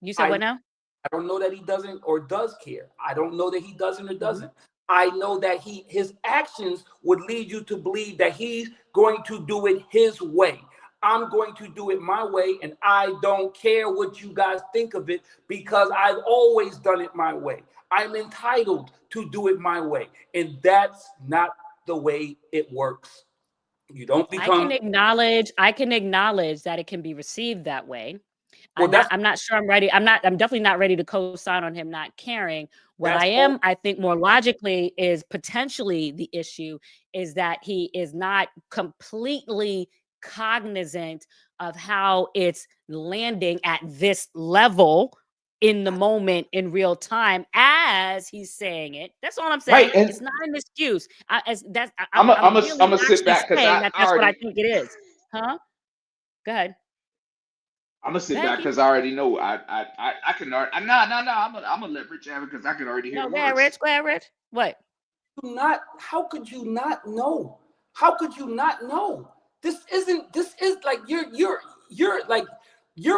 You said what now? I don't know that he doesn't or does care. I don't know that he doesn't or doesn't. I know that his actions would lead you to believe that he's going to do it his way. I'm going to do it my way, and I don't care what you guys think of it, because I've always done it my way. I'm entitled to do it my way, and that's not the way it works. You don't become. I can acknowledge that it can be received that way. Well, I'm not sure I'm ready. I'm definitely not ready to co-sign on him not caring. What I am, I think more logically, is potentially the issue is that he is not completely cognizant of how it's landing at this level in the moment, in real time, as he's saying it. That's all I'm saying. Right, and it's not an excuse. I'm gonna sit back because that's what I think it is. Huh? Go ahead. I'm gonna sit back because I already know I can already. No. I'm gonna let Rich have it because I can already hear the Go ahead, words. Rich. Go ahead, Rich. What? How could you not know? How could you not know? This is like you're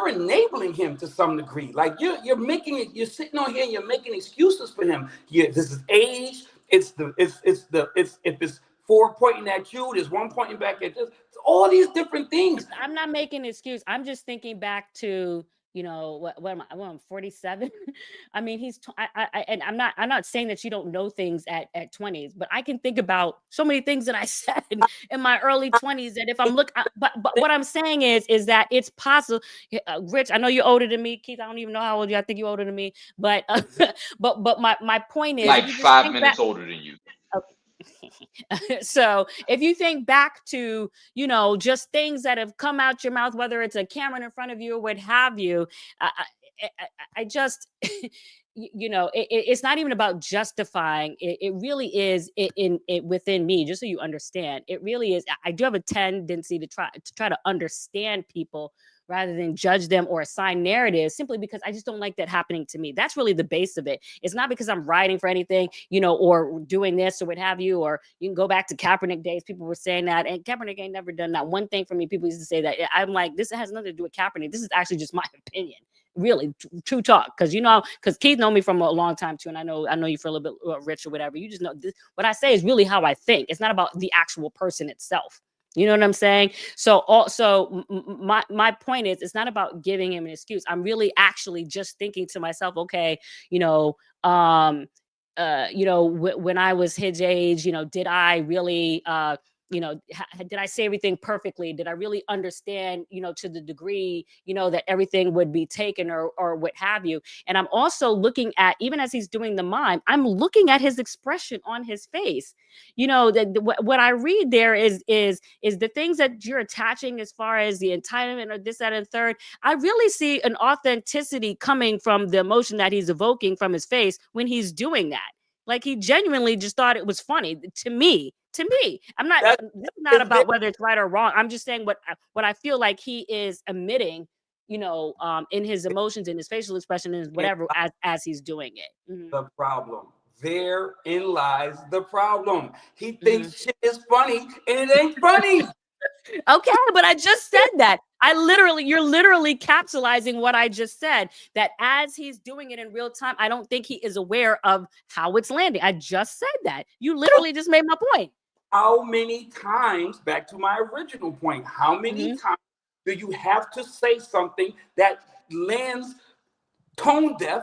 enabling him to some degree. Like you're making it. You're sitting on here and you're making excuses for him. Yeah, this is age. If it's 4 pointing at you, there's 1 pointing back at this. It's all these different things. I'm not making an excuse. I'm just thinking back to, what am I? Well, I'm 47. I mean, and I'm not saying that you don't know things at 20s, but I can think about so many things that I said in my early 20s that if I'm but what I'm saying is that it's possible. Rich, I know you're older than me. Keith, I don't even know how old you are. I think you're older than me, but but my point is, like 5 minutes older than you. So if you think back to, just things that have come out your mouth, whether it's a camera in front of you or what have you, I just, it's not even about justifying. It really is within me, just so you understand. It really is. I do have a tendency to try to understand people rather than judge them or assign narratives, simply because I just don't like that happening to me. That's really the base of it. It's not because I'm writing for anything, or doing this or what have you, or you can go back to Kaepernick days. People were saying that, and Kaepernick ain't never done that one thing for me. People used to say that. I'm like, this has nothing to do with Kaepernick. This is actually just my opinion. Really, true talk. Because Keith know me from a long time too, and I know you for a little bit rich or whatever. You just know what I say is really how I think. It's not about the actual person itself. You know what I'm saying? So also my point is, it's not about giving him an excuse. I'm really actually just thinking to myself, okay, when I was his age, did I really, did I say everything perfectly? Did I really understand, to the degree, that everything would be taken or what have you? And I'm also looking at, even as he's doing the mime, I'm looking at his expression on his face. What I read there is the things that you're attaching as far as the entitlement or this, that, and third. I really see an authenticity coming from the emotion that he's evoking from his face when he's doing that. Like, he genuinely just thought it was funny to me. I'm not, this is not about whether it's right or wrong. I'm just saying what I feel like he is emitting, in his emotions, in his facial expression, and whatever, as he's doing it. The problem, Therein lies the problem. He thinks shit is funny, and it ain't funny. Okay, but I just said that. You're literally capitalizing what I just said, that as he's doing it in real time, I don't think he is aware of how it's landing. I just said that. You literally just made my point. How many times, back to my original point, how many times do you have to say something that lands tone deaf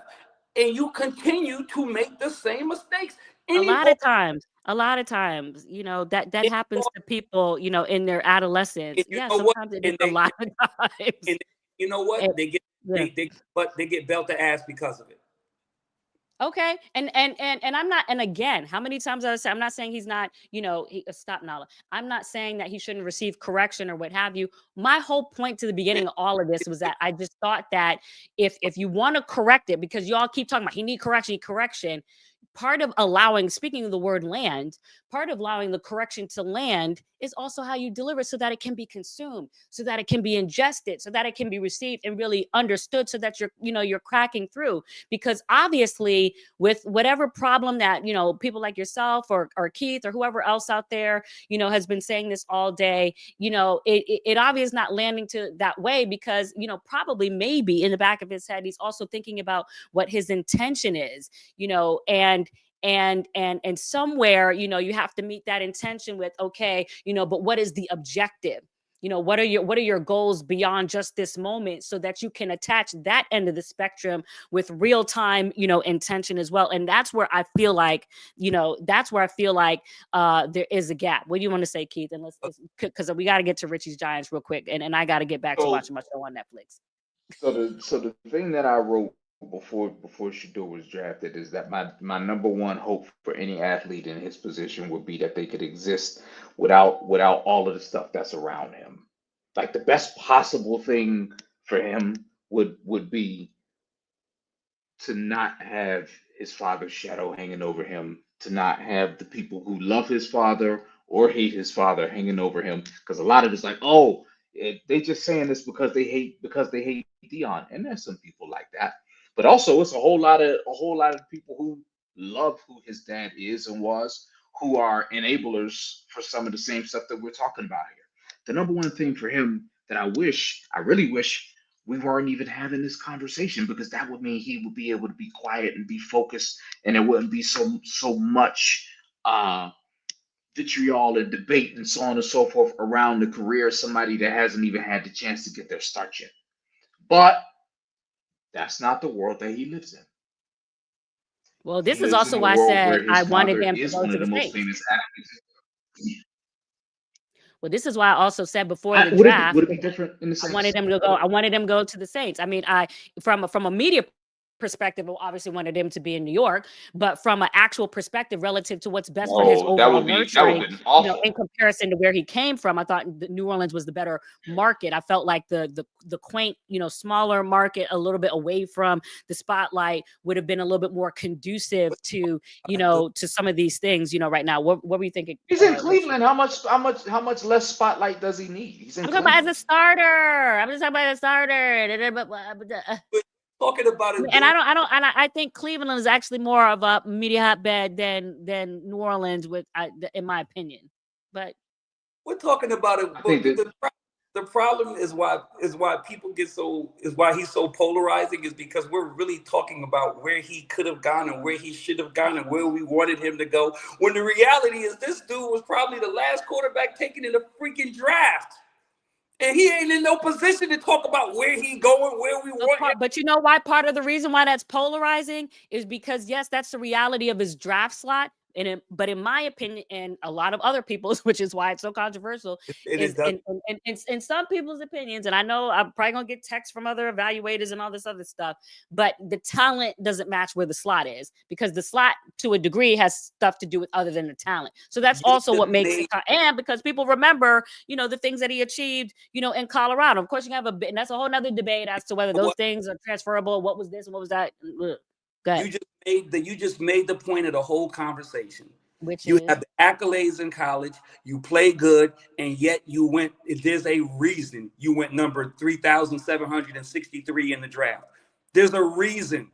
and you continue to make the same mistakes? A lot of times, that happens to people, in their adolescence. And you Yeah, know what? sometimes it is And a lot of times. and you know what? And- They get yeah. they get belt the ass because of it. Okay. And I'm not, and again, how many times I say, I'm not saying he's not, stop Nala. I'm not saying that he shouldn't receive correction or what have you. My whole point to the beginning of all of this was that I just thought that if you want to correct it, because y'all keep talking about he need correction, part of speaking of the word land, part of allowing the correction to land is also how you deliver it so that it can be consumed, so that it can be ingested, so that it can be received and really understood, so that you're cracking through. Because obviously with whatever problem that, people like yourself or Keith or whoever else out there, has been saying this all day, it obviously not landing to that way because, probably maybe in the back of his head, he's also thinking about what his intention is, and somewhere, you have to meet that intention with, okay, but what is the objective? What are your goals beyond just this moment, so that you can attach that end of the spectrum with real time, intention as well. And that's where I feel like, there is a gap. What do you want to say, Keith? And let's because we got to get to Richie's Giants real quick, and I got to get back to watching my show on Netflix. So the thing that I wrote before Shedeur was drafted is that my number one hope for any athlete in his position would be that they could exist without all of the stuff that's around him. Like the best possible thing for him would be to not have his father's shadow hanging over him, to not have the people who love his father or hate his father hanging over him. Because a lot of it's like, oh, they just saying this because they hate Dion, and there's some people like that. But also, it's a whole lot of people who love who his dad is and was, who are enablers for some of the same stuff that we're talking about here. The number one thing for him that I really wish we weren't even having this conversation, because that would mean he would be able to be quiet and be focused, and there wouldn't be so much vitriol and debate and so on and so forth around the career of somebody that hasn't even had the chance to get their start yet. But that's not the world that he lives in. Well, this He is lives also in a why I world said where his I wanted father him to is go one to of the the most Saints. famous athletes. Well, this is why I also said before the Would draft, it be different in the I Saints? wanted him to go. I wanted him to go to the Saints. I mean, from a media perspective, I obviously wanted him to be in New York, but from an actual perspective relative to what's best for his Oh, that overall would have nurturing, been awful. in comparison to where he came from, I thought New Orleans was the better market. I felt like the quaint, smaller market, a little bit away from the spotlight, would have been a little bit more conducive to, to some of these things, right now. What were you thinking? He's in Richie? Cleveland. How much less spotlight does he need? He's in I'm talking about Cleveland. as a starter. I'm just talking about as a starter. Talking about it, And I think Cleveland is actually more of a media hotbed than New Orleans, in my opinion. But we're talking about it. I think that The problem is why people why he's so polarizing, is because we're really talking about where he could have gone and where he should have gone and where we wanted him to go. When the reality is, this dude was probably the last quarterback taken in the freaking draft. And he ain't in no position to talk about where he going, where we want him. but you know why? Part of the reason why that's polarizing is because, yes, that's the reality of his draft slot. But in my opinion, and a lot of other people's, which is why it's so controversial, is in some people's opinions, and I know I'm probably gonna get texts from other evaluators and all this other stuff, but the talent doesn't match where the slot is, because the slot to a degree has stuff to do with other than the talent. So that's also what makes it, and because people remember, the things that he achieved, in Colorado. Of course, you have and that's a whole nother debate as to whether those things are transferable. What was this and what was that? Go ahead. You just made the point of the whole conversation. Which you is? have the accolades in college, you play good, and yet there's a reason you went number 3,763 in the draft. There's a reason.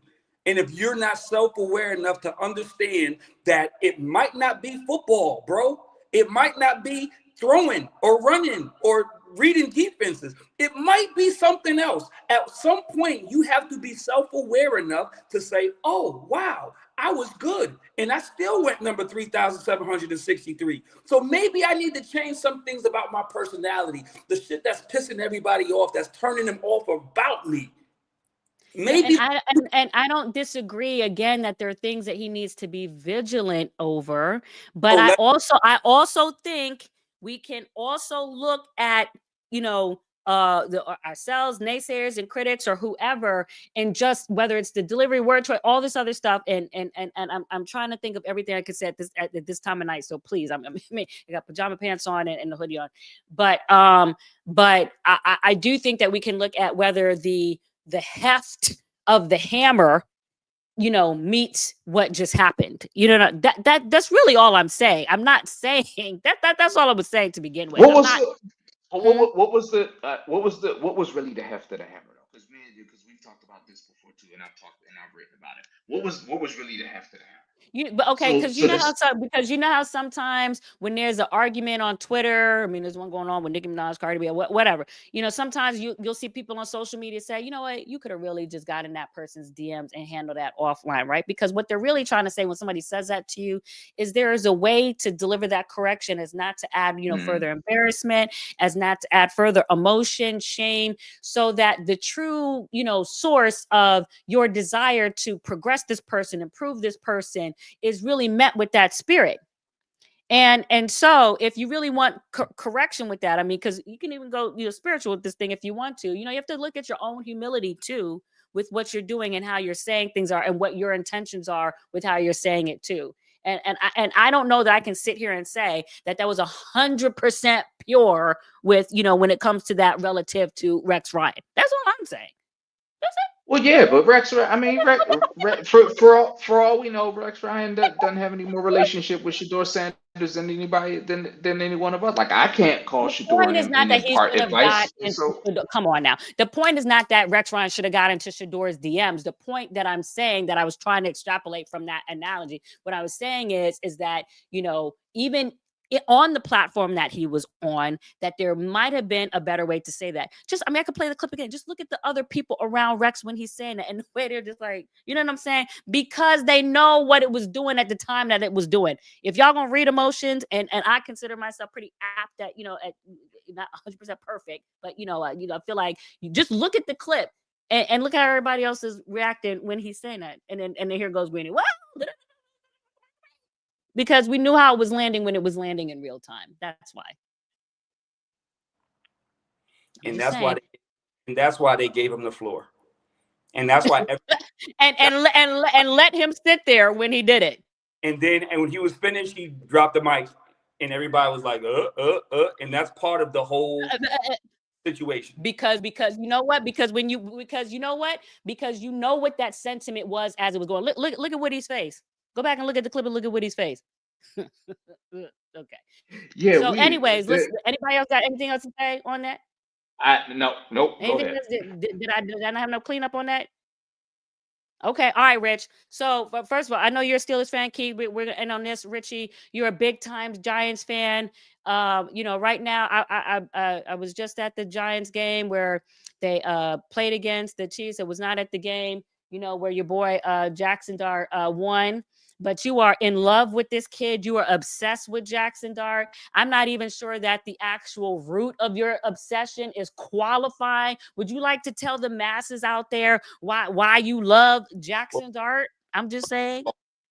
And if you're not self-aware enough to understand that it might not be football, bro, it might not be throwing or running or reading defenses. It might be something else. At some point, you have to be self-aware enough to say, oh, wow, I was good. And I still went number 3,763. So maybe I need to change some things about my personality. The shit that's pissing everybody off, that's turning them off about me. Maybe. Yeah, and I don't disagree again that there are things that he needs to be vigilant over, but I also think we can also look at, you know, ourselves, naysayers and critics or whoever, and just whether it's the delivery, word choice, all this other stuff, and I'm trying to think of everything I could say at this time of night. So please, I got pajama pants on and the hoodie on, but I do think that we can look at whether the heft of the hammer, you know, meets what just happened. You know, that's really all I'm saying. I'm not saying that's all I was saying to begin with. What I'm was not. what was really the heft of the hammer though? Because we've talked about this before too, and I've written about it. What was really the heft of the hammer? But okay, So so this because you know how sometimes when there's an argument on Twitter, I mean, there's one going on with Nicki Minaj, Cardi B, or whatever. You know, sometimes you'll see people on social media say, you know what, you could have really just got in that person's DMs and handled that offline, right? Because what they're really trying to say when somebody says that to you is there is a way to deliver that correction, as not to add, you know, further embarrassment, as not to add further emotion, shame, so that the true, you know, source of your desire to progress this person, improve this person, is really met with that spirit. And so if you really want correction with that, I mean, because you can even go, you know, spiritual with this thing if you want to. You know, you have to look at your own humility too with what you're doing and how you're saying things are and what your intentions are with how you're saying it too. And I don't know that I can sit here and say that was 100% pure with, you know, when it comes to that relative to Rex Ryan. That's all I'm saying. That's it. Well, yeah, but I mean, for all we know, Rex Ryan doesn't have any more relationship with Shedeur Sanders than anybody than any one of us. Like I can't call The Shedeur point is not and that he impart should have got advice. And into. so Come on now. The point is not that Rex Ryan should have got into Shedeur's DMs. The point that I'm saying, that I was trying to extrapolate from that analogy, what I was saying is that, you know, even on the platform that he was on, that there might have been a better way to say that. Just, I mean, I could play the clip again. Just look at the other people around Rex when he's saying that, and the way they're just like, you know what I'm saying? Because they know what it was doing at the time that it was doing. If y'all gonna read emotions, and I consider myself pretty apt at, you know, at not 100% perfect, but you know, I feel like you just look at the clip and look how everybody else is reacting when he's saying that, and then here goes Greeny. Well, because we knew how it was landing when it was landing in real time. That's why. And that's why they gave him the floor. And that's why and let him sit there when he did it. And when he was finished, he dropped the mic and everybody was like, and that's part of the whole situation. Because you know what? Because you know what that sentiment was as it was going. Look at Woody's face. Go back and look at the clip and look at Woody's face. Okay. yeah. So, anyways, listen. Anybody else got anything else to say on that? Nope. Go Anything ahead. else? Did I not have no cleanup on that? Okay, all right, Rich. So, but first of all, I know you're a Steelers fan, Keith. We're gonna end on this, Richie. You're a big time Giants fan. You know, right now, I was just at the Giants game where they played against the Chiefs. I was not at the game, you know, where your boy Jaxson Dart won. But you are in love with this kid. You are obsessed with Jaxson Dart. I'm not even sure that the actual root of your obsession is qualifying. Would you like to tell the masses out there why you love Jaxson Dart? I'm just saying.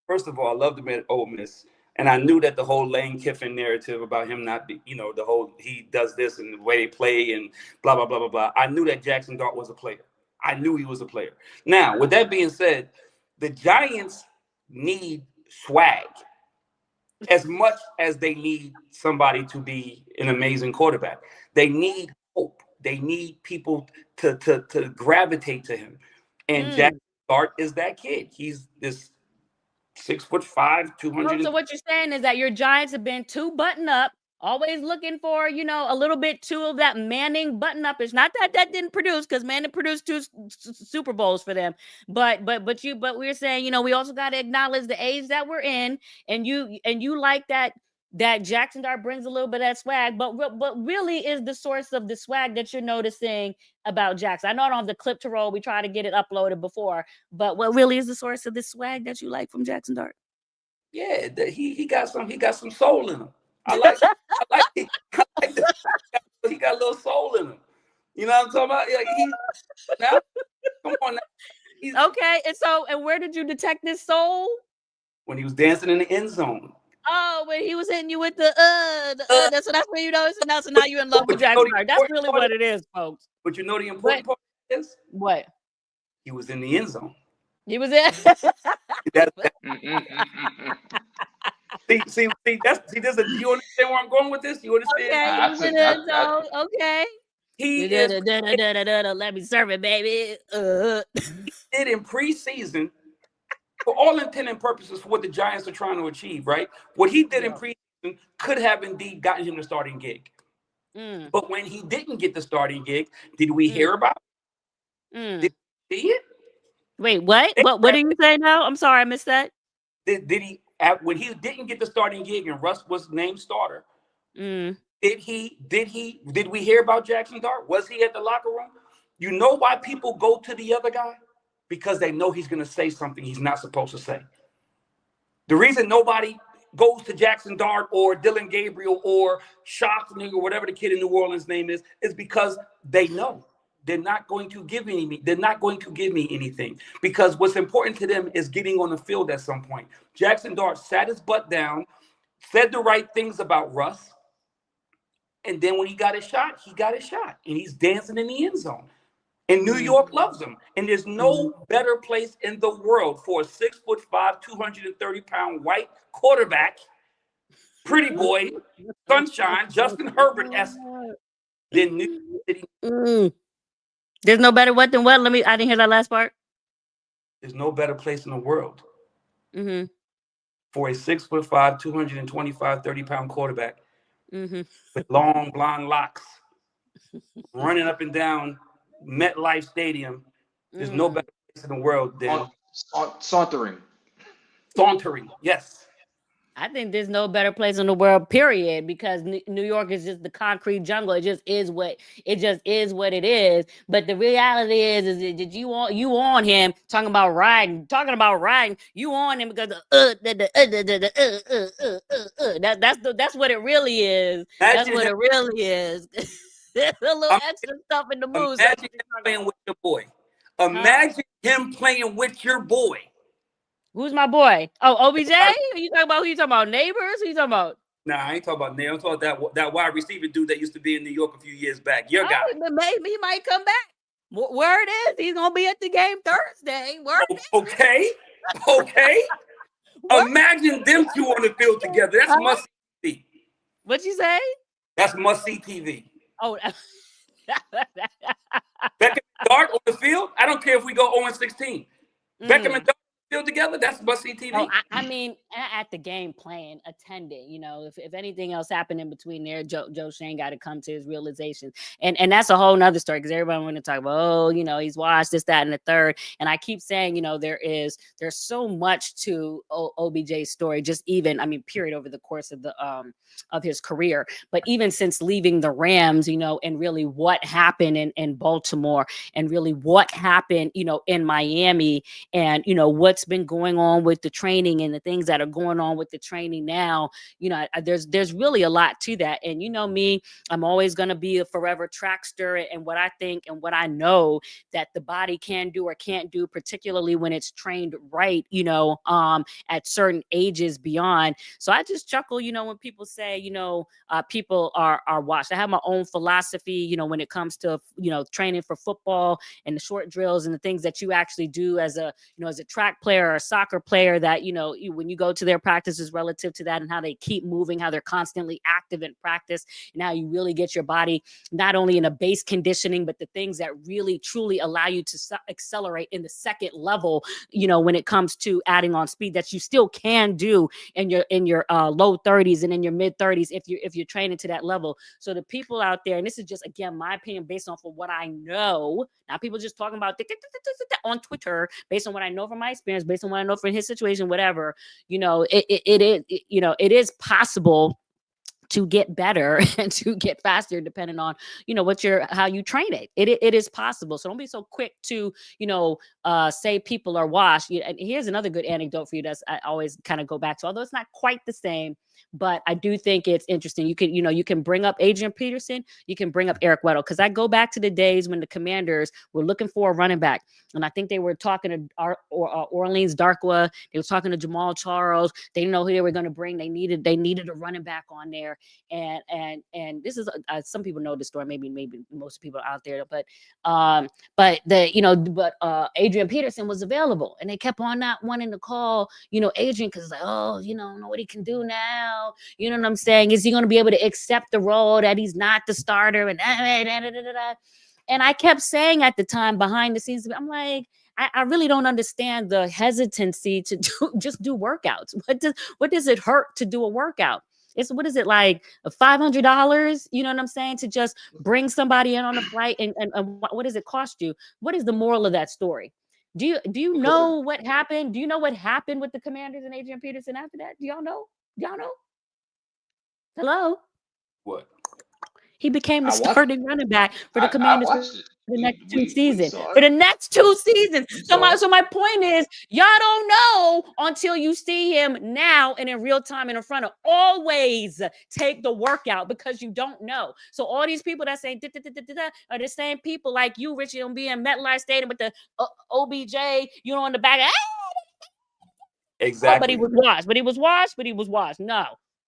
First of all, I loved him at Ole Miss. And I knew that the whole Lane Kiffin narrative about him not be, you know, the whole he does this and the way they play and blah, blah, blah, blah, blah. I knew that Jaxson Dart was a player. I knew he was a player. Now, with that being said, the Giants need swag as much as they need somebody to be an amazing quarterback. They need hope. They need people to gravitate to him. And Jaxson Dart is that kid. He's this 6'5", 200. So what you're saying is that your Giants have been too buttoned up, Always looking for, a little bit too of that Manning button up. It's not that didn't produce, because Manning produced 2 Super Bowls for them. But we're saying, we also got to acknowledge the age that we're in, and you like that Jaxson Dart brings a little bit of that swag, but really is the source of the swag that you're noticing about Jaxson. I know I don't have the clip to roll. We tried to get it uploaded before, but what really is the source of the swag that you like from Jaxson Dart? Yeah, he got some soul in him. I like this. He got a little soul in him. You know what I'm talking about? Now, come on now. Okay, and where did you detect this soul? When he was dancing in the end zone. Oh, when he was hitting you with that's when you know. So now you're in love with Jaxson Dart. That's really what it is, folks. But you know the important part is what? He was in the end zone. He was in. See, do you understand where I'm going with this? You understand? Okay. He is. Let me serve it, baby. He did in preseason, for all intent and purposes, for what the Giants are trying to achieve, right? What he did in preseason could have indeed gotten him the starting gig. But when he didn't get the starting gig, did we hear about it? Did we see it? Wait, what? What did you say now? I'm sorry, I missed that. Did he, when he didn't get the starting gig and Russ was named starter, did we hear about Jaxson Dart? Was he at the locker room? You know why people go to the other guy? Because they know he's going to say something he's not supposed to say. The reason nobody goes to Jaxson Dart or Dylan Gabriel or Shockney or whatever the kid in New Orleans name is because they know they're not going to give me anything, because what's important to them is getting on the field at some point. Jaxson Dart sat his butt down, said the right things about Russ, and then when he got his shot, and he's dancing in the end zone. And New York loves him. And there's no better place in the world for a 6'5", 230-pound white quarterback, pretty boy, sunshine, Justin Herbert-esque, than New York City. There's no better what than what? I didn't hear that last part. There's no better place in the world for a 6'5", 30-pound quarterback with long blonde locks running up and down MetLife Stadium. There's no better place in the world than sauntering. Yes. I think there's no better place in the world, period, because New York is just the concrete jungle. It just is what it is. But the reality is that you on him talking about riding. You on him because that's what it really is. That's what it really is. There's a little extra stuff in the moves. Imagine him playing with your boy. Imagine him playing with your boy. Who's my boy? Oh, OBJ? Are you talking about? Who you talking about? Neighbors? Who you talking about? Nah, I ain't talking about neighbors. I'm talking about that wide receiver dude that used to be in New York a few years back. Your guy. Maybe he might come back. Word is he's gonna be at the game Thursday. Okay. Imagine them two on the field together. That's must see TV. What you say? That's must see TV. Oh. Beckham and Dart on the field. I don't care if we go 0-16. Beckham and Dart field together. That's must see TV. Oh, I mean, at the game, playing, attending. If anything else happened in between there, Joe Shane got to come to his realization, and that's a whole nother story, because everybody want to talk about, he's washed, this, that, and the third. And I keep saying, there's so much to OBJ's story, just even, period, over the course of of his career, but even since leaving the Rams, and really what happened in Baltimore, and really what happened, in Miami, and what's been going on with the training and the things that are going on with the training now. There's really a lot to that. And me, I'm always going to be a forever trackster, and what I think and what I know that the body can do or can't do, particularly when it's trained right, at certain ages beyond. So I just chuckle, when people say, people are washed. I have my own philosophy, when it comes to, training for football and the short drills and the things that you actually do as a track player or a soccer player, that, when you go to their practices relative to that and how they keep moving, how they're constantly active in practice, and how you really get your body not only in a base conditioning, but the things that really truly allow you to accelerate in the second level, when it comes to adding on speed that you still can do in your low 30s and in your mid 30s if you're training to that level. So the people out there, and this is just, again, my opinion based off of what I know, not people just talking about on Twitter, based on what I know from my experience, based on what I know from his situation, whatever, it is possible to get better and to get faster, depending on, how you train it. It is possible. So don't be so quick to, say people are washed. And here's another good anecdote for you that I always kind of go back to, although it's not quite the same, but I do think it's interesting. You can bring up Adrian Peterson, you can bring up Eric Weddle, because I go back to the days when the Commanders were looking for a running back. And I think they were talking to Orleans Darkwa. They were talking to Jamal Charles. They didn't know who they were going to bring. They needed a running back on there. And this is some people know the story. Maybe most people out there, but Adrian Peterson was available, and they kept on not wanting to call Adrian, because like, oh, know what he can do now. You know what I'm saying? Is he going to be able to accept the role that he's not the starter? And I kept saying at the time behind the scenes, I'm like, I really don't understand the hesitancy to just do workouts. What does it hurt to do a workout? What is it, like $500? You know what I'm saying? To just bring somebody in on a flight, and what does it cost you? What is the moral of that story? Do you know what happened? Do you know what happened with the Commanders and Adrian Peterson after that? Do y'all know? Hello? What? He became the I watched. starting running back for the I Commanders for watched it. the next two We seasons. saw For it. the next 2 seasons. We So saw it. my point is, y'all don't know until you see him now and in real time and in front of. Always take the workout, because you don't know. So all these people that say are the same people like you, Richie, on being MetLife Stadium with the OBJ, on the back. Exactly. Oh, but he was washed. But he was washed. No,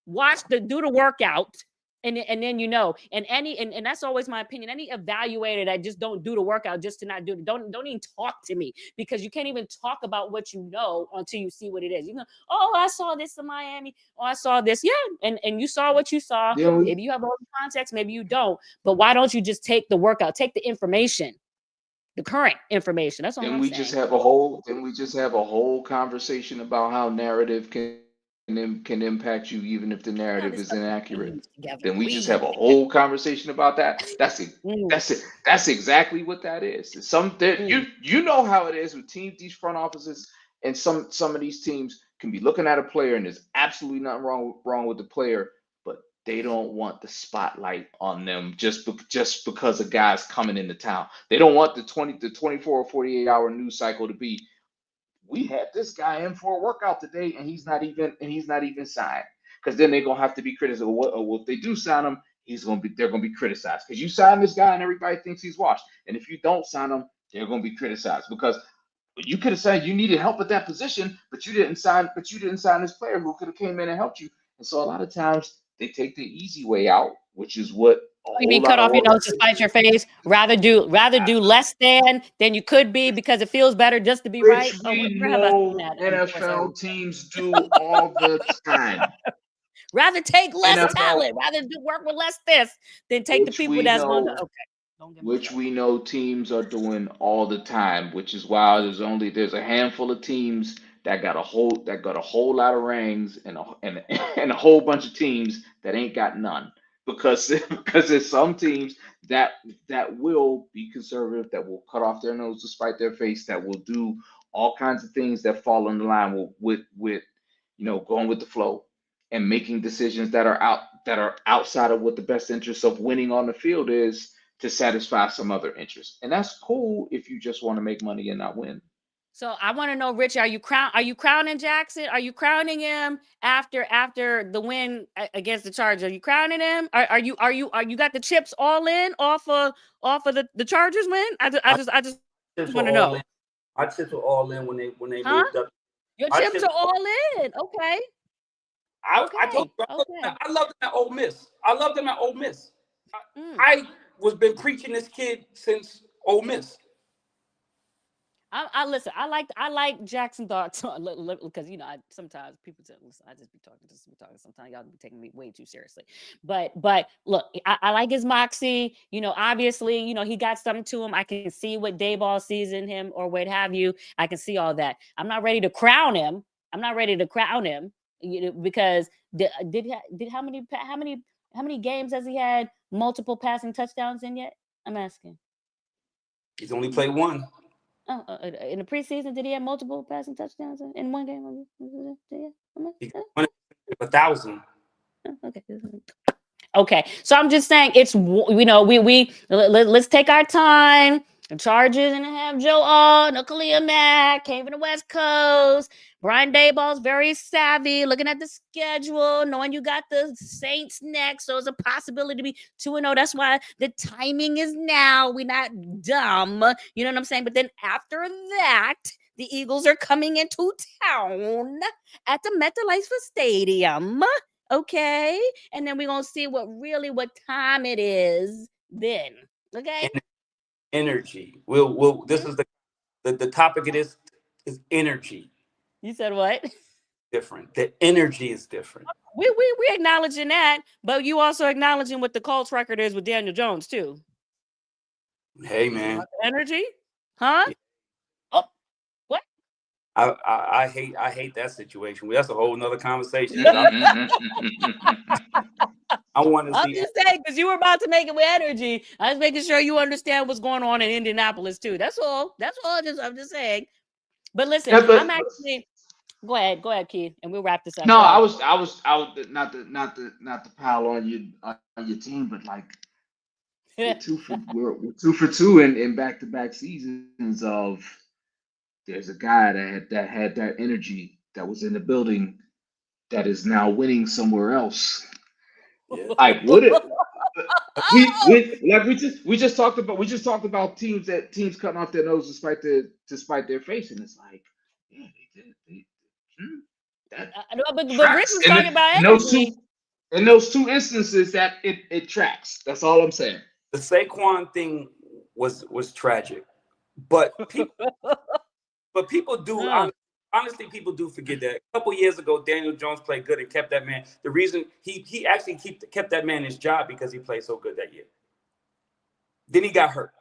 do the workout. And then and that's always my opinion. Any evaluator that just don't do the workout just to not do it, don't even talk to me, because you can't even talk about what you know until you see what it is. Oh, I saw this in Miami. Oh, I saw this. Yeah, and you saw what you saw. Yeah, Maybe you have all the context, maybe you don't. But why don't you just take the workout, take the information, the current information? That's all Then I'm we saying. just have a whole conversation about how narrative can impact you even if the narrative is inaccurate. Then we just have a whole conversation about that. That's it. That's it. That's exactly what that is. You know how it is with teams, these front offices, and some of these teams can be looking at a player and there's absolutely nothing wrong with the player, but they don't want the spotlight on them just because a guy's coming into town. They don't want the 24 or 48 hour news cycle to be, we had this guy in for a workout today and he's not even signed. Because then they're gonna have to be criticized. Well, if they do sign him, they're gonna be criticized. Because you sign this guy and everybody thinks he's washed. And if you don't sign him, they're gonna be criticized. Because you could have said you needed help at that position, but you didn't sign this player who could have came in and helped you. And so a lot of times they take the easy way out, which is what You mean cut off your nose to spite your face? Rather do less than you could be, because it feels better just to be right. which Oh, we where have I seen know that? NFL teams do all the time. Rather take less NFL, talent, rather do work with less this than take the which people we that's going to. know, Okay, don't get me which started. we know teams are doing all the time. Which is why there's a handful of teams that got a whole lot of rings, and a whole bunch of teams that ain't got none. Because there's some teams that will be conservative, that will cut off their nose to spite their face, that will do all kinds of things that fall in the line with going with the flow and making decisions that are outside of what the best interest of winning on the field is, to satisfy some other interest. And that's cool if you just want to make money and not win. So I want to know, Rich, are you crowning Jaxson? Are you crowning him after the win against the Chargers? Are you crowning him? Are you got the chips all in off of the Chargers win? I just want to know. My chips were all in when they Huh? moved up. Your chips are all in. Okay. I told you, I loved them at Ole Miss. I was been preaching this kid since Ole Miss. I listen. I like Jaxson Dart because sometimes people say, listen, I just be talking. Sometimes y'all be taking me way too seriously. But look, I like his moxie. Obviously, he got something to him. I can see what Dayball sees in him or what have you. I can see all that. I'm not ready to crown him. Because how many games has he had multiple passing touchdowns in yet? I'm asking. He's only played one. In the preseason, did he have multiple passing touchdowns in one game? He won 1,000. Okay, so I'm just saying let's take our time. The Chargers and have Joe Nakalea Mack came from the West Coast. Brian Dayball's very savvy, looking at the schedule, knowing you got the Saints next, so it's a possibility to be 2-0. That's why the timing is now. We're not dumb, you know what I'm saying? But then after that, the Eagles are coming into town at the MetLife Stadium. Okay, and then we're gonna see what time it is then. Okay, energy. We'll this is the topic of this is energy. You said what? Different. The energy is different. We acknowledging that, but you also acknowledging what the Colts record is with Daniel Jones too. Hey man, energy, huh? Yeah. Oh, what? I hate that situation. That's a whole nother conversation. I want to see. I'm just saying because you were about to make it with energy. I was making sure you understand what's going on in Indianapolis too. That's all. I'm just saying. But listen, I'm actually. Go ahead, Keith, and we'll wrap this up. No, I was not to pile on your team, but like we're 2 for 2 in back-to-back seasons of. There's a guy that had that energy that was in the building that is now winning somewhere else. Yeah. Like would it? We just talked about teams cutting off their nose despite their face, and it's like, yeah, they did. But Rich was talking about energy. In those two instances, that it tracks. That's all I'm saying. The Saquon thing was tragic, but people do honestly people do forget that a couple years ago Daniel Jones played good and kept that man. The reason he actually kept that man his job because he played so good that year. Then he got hurt.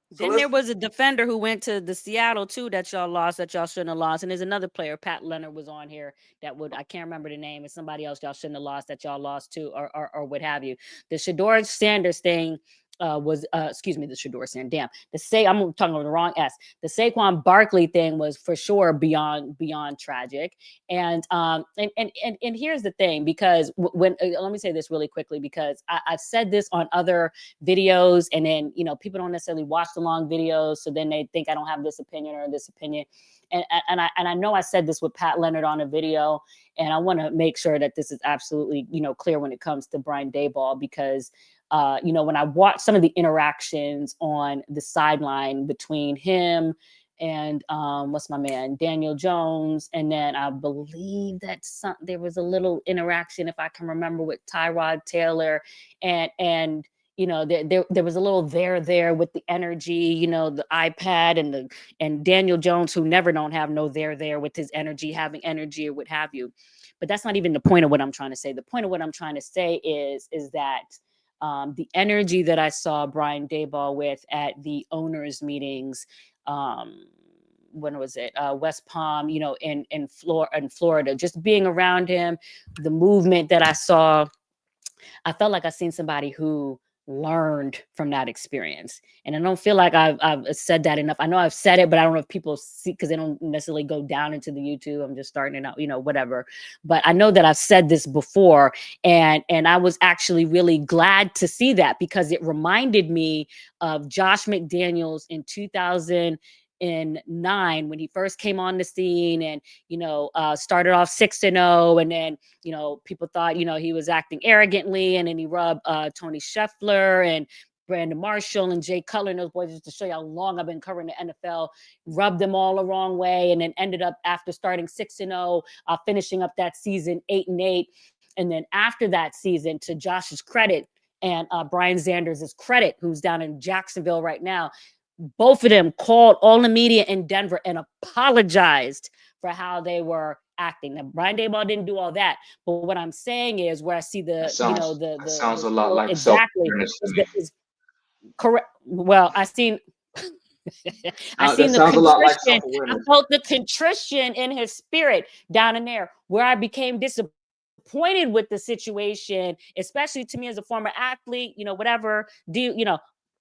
Then there was a defender who went to the Seattle too that y'all lost, that y'all shouldn't have lost. And there's another player, Pat Leonard, was on here I can't remember the name. It's somebody else y'all shouldn't have lost that y'all lost to or what have you. The Shedeur Sanders thing was excuse me, the Shedeur Sanders. Damn. I'm talking about the wrong S. The Saquon Barkley thing was for sure beyond tragic. And here's the thing, because when let me say this really quickly, because I've said this on other videos, and then people don't necessarily watch the long videos, so then they think I don't have this opinion or this opinion. And I know I said this with Pat Leonard on a video, and I want to make sure that this is absolutely clear when it comes to Brian Daboll, because when I watch some of the interactions on the sideline between him and what's my man, Daniel Jones, and then I believe that there was a little interaction, if I can remember, with Tyrod Taylor, and there was a little there with the energy, the iPad and Daniel Jones, who never don't have no there with his energy, having energy or what have you. But that's not even the point of what I'm trying to say. The point of what I'm trying to say is that the energy that I saw Brian Daboll with at the owners' meetings, when was it? West Palm, in Florida, just being around him, the movement that I saw, I felt like I seen somebody who learned from that experience. And I don't feel like I've said that enough. I know I've said it, but I don't know if people see, because they don't necessarily go down into the YouTube. I'm just starting it out, whatever. But I know that I've said this before, and I was actually really glad to see that, because it reminded me of Josh McDaniels in 2009 when he first came on the scene, and started off 6-0, and then people thought he was acting arrogantly, and then he rubbed Tony Scheffler and Brandon Marshall and Jay Cutler and those boys, just to show you how long I've been covering the NFL, rubbed them all the wrong way, and then ended up, after starting 6-0, finishing up that season 8-8. And then after that season, to Josh's credit and Brian Sanders' credit, who's down in Jacksonville right now, both of them called all the media in Denver and apologized for how they were acting. Now, Brian Daboll didn't do all that, but what I'm saying is where I see That the, sounds that sounds a lot like exactly self-awareness to is me. correct. Well, I seen I That seen the sounds a lot like contrition. I self-awareness. felt the contrition in his spirit down in there, where I became disappointed with the situation, especially to me as a former athlete, whatever, I'm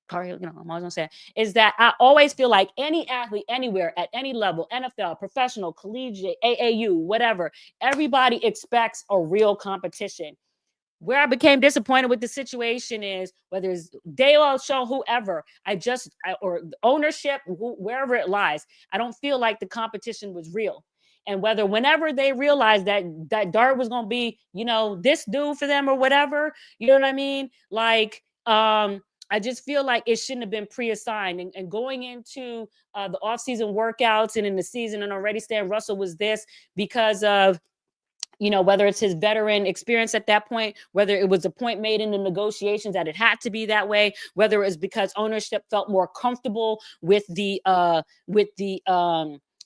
always gonna say is that I always feel like any athlete anywhere at any level, NFL, professional, collegiate, AAU, whatever, everybody expects a real competition. Where I became disappointed with the situation is whether it's Dale show, whoever, or ownership, wherever it lies, I don't feel like the competition was real. And whenever they realized that Dart was going to be, this dude for them or whatever, you know what I mean? Like, I just feel like it shouldn't have been pre-assigned. And going into the offseason workouts and in the season and already saying Russell was this because of, whether it's his veteran experience at that point, whether it was a point made in the negotiations that it had to be that way, whether it was because ownership felt more comfortable with the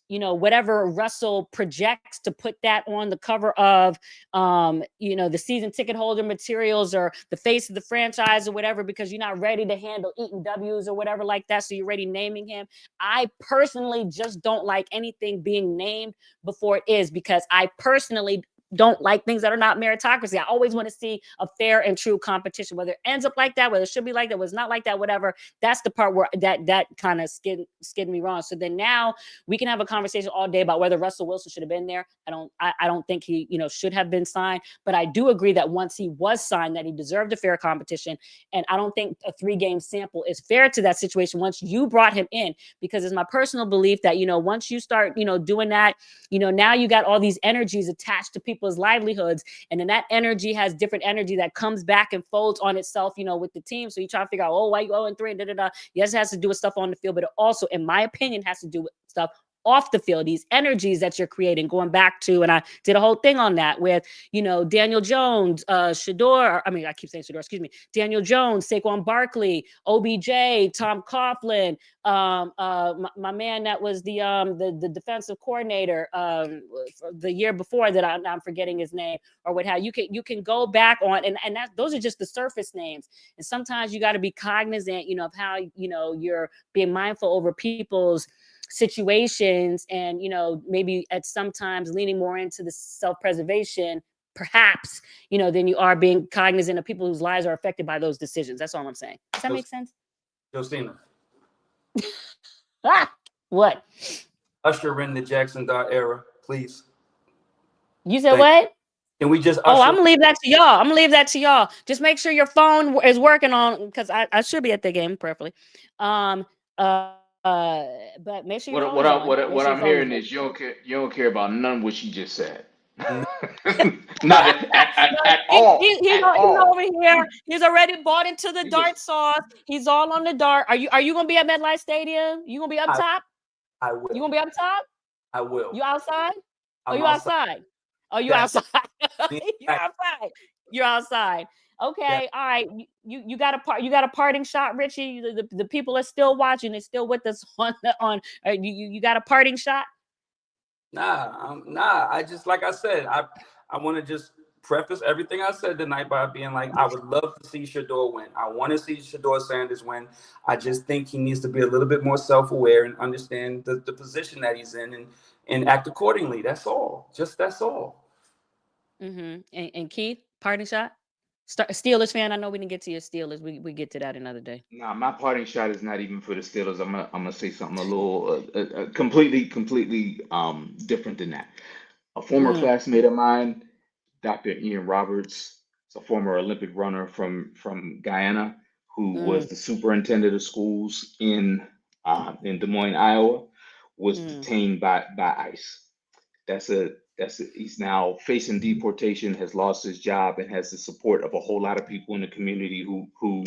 whatever Russell projects to put that on the cover of, the season ticket holder materials or the face of the franchise or whatever, because you're not ready to handle eating W's or whatever like that. So you're already naming him. I personally just don't like anything being named before it is, because I personally don't like things that are not meritocracy. I always want to see a fair and true competition, whether it ends up like that, whether it should be like that, was not like that, whatever. That's the part where that kind of skid me wrong. So then now we can have a conversation all day about whether Russell Wilson should have been there. I don't think he, should have been signed, but I do agree that once he was signed, that he deserved a fair competition. And I don't think a 3-game sample is fair to that situation once you brought him in, because it's my personal belief that, once you start, doing that, now you got all these energies attached to people's livelihoods. And then that energy has different energy that comes back and folds on itself, with the team. So you try to figure out, why you 0-3 and da-da-da. Yes, it has to do with stuff on the field, but it also, in my opinion, has to do with stuff off the field, these energies that you're creating, going back to, and I did a whole thing on that with, Daniel Jones, I keep saying Shedeur, excuse me, Daniel Jones, Saquon Barkley, OBJ, Tom Coughlin, my man that was the defensive coordinator the year before that I'm forgetting his name or what have you. Can go back on, and those are just the surface names. And sometimes you got to be cognizant, of how, you're being mindful over people's situations, and maybe at sometimes leaning more into the self-preservation perhaps, than you are being cognizant of people whose lives are affected by those decisions. That's all I'm saying. Does that make sense? Josina, what? usher in the Jaxson Dart era, please. You said what? Can we just I'm gonna leave that to y'all. Just make sure your phone is working on, because I should be at the game perfectly. But make sure your phone is on. What I'm hearing is you don't care about none of what she just said. No. Not at all. He's over here. He's already bought into the Dart sauce. He's all on the Dart. Are you gonna be at MetLife Stadium? You gonna be up top? I will. You gonna be up top? I will. You outside? I'm you outside? Oh, you outside? You're outside. You're outside. Okay, all right. You got a parting shot, Richie. The people are still watching. They're still with us on. You got a parting shot? Nah. I just, like I said, I want to just preface everything I said tonight by being like, I would love to see Shedeur win. I want to see Shedeur Sanders win. I just think he needs to be a little bit more self-aware and understand the position that he's in and act accordingly. That's all. That's all. Mm-hmm. And Keith, parting shot? Steelers fan. I know we didn't get to your Steelers. We get to that another day. Nah, my parting shot is not even for the Steelers. I'm gonna say something a little completely different than that. A former classmate of mine, Dr. Ian Roberts, is a former Olympic runner from Guyana, who was the superintendent of schools in Des Moines, Iowa, was detained by ICE. He's now facing deportation, has lost his job, and has the support of a whole lot of people in the community who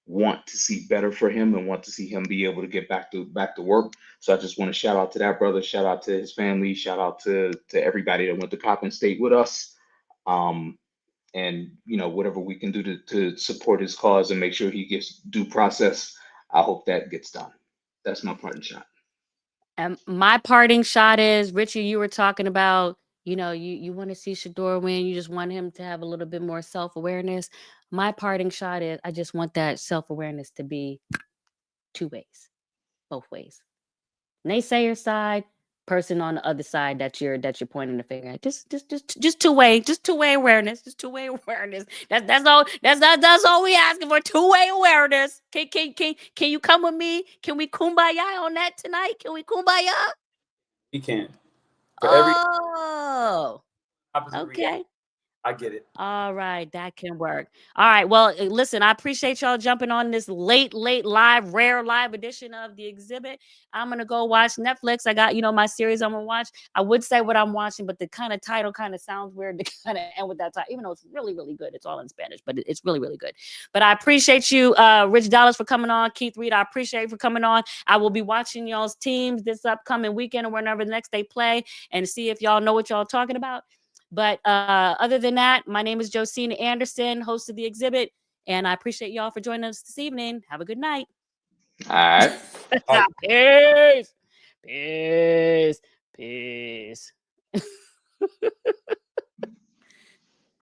want to see better for him and want to see him be able to get back to work. So I just want to shout out to that brother, shout out to his family, shout out to everybody that went to Coppin State with us. And whatever we can do to support his cause and make sure he gets due process, I hope that gets done. That's my parting shot. And my parting shot is, Richie, you were talking about, you want to see Shedeur win. You just want him to have a little bit more self-awareness. My parting shot is, I just want that self-awareness to be two ways, both ways. Naysayer side, person on the other side that you're pointing the finger at. Just two-way awareness. Just two-way awareness. That's all we asking for. Two-way awareness. Can you come with me? Can we kumbaya on that tonight? Can we kumbaya? We can. For every Oh, opposite okay. reaction, I get it. All right, that can work. All right, well, listen, I appreciate y'all jumping on this late live, rare live edition of The Exhibit. I'm going to go watch Netflix. I got, my series I'm going to watch. I would say what I'm watching, but the kind of title kind of sounds weird to kind of end with that title, even though it's really, really good. It's all in Spanish, but it's really, really good. But I appreciate you, Rich Dollaz, for coming on. Keith Reed, I appreciate you for coming on. I will be watching y'all's teams this upcoming weekend or whenever the next they play and see if y'all know what y'all talking about. But other than that, my name is Josina Anderson, host of The Exhibit, and I appreciate y'all for joining us this evening. Have a good night. All right. Peace. Peace. Peace.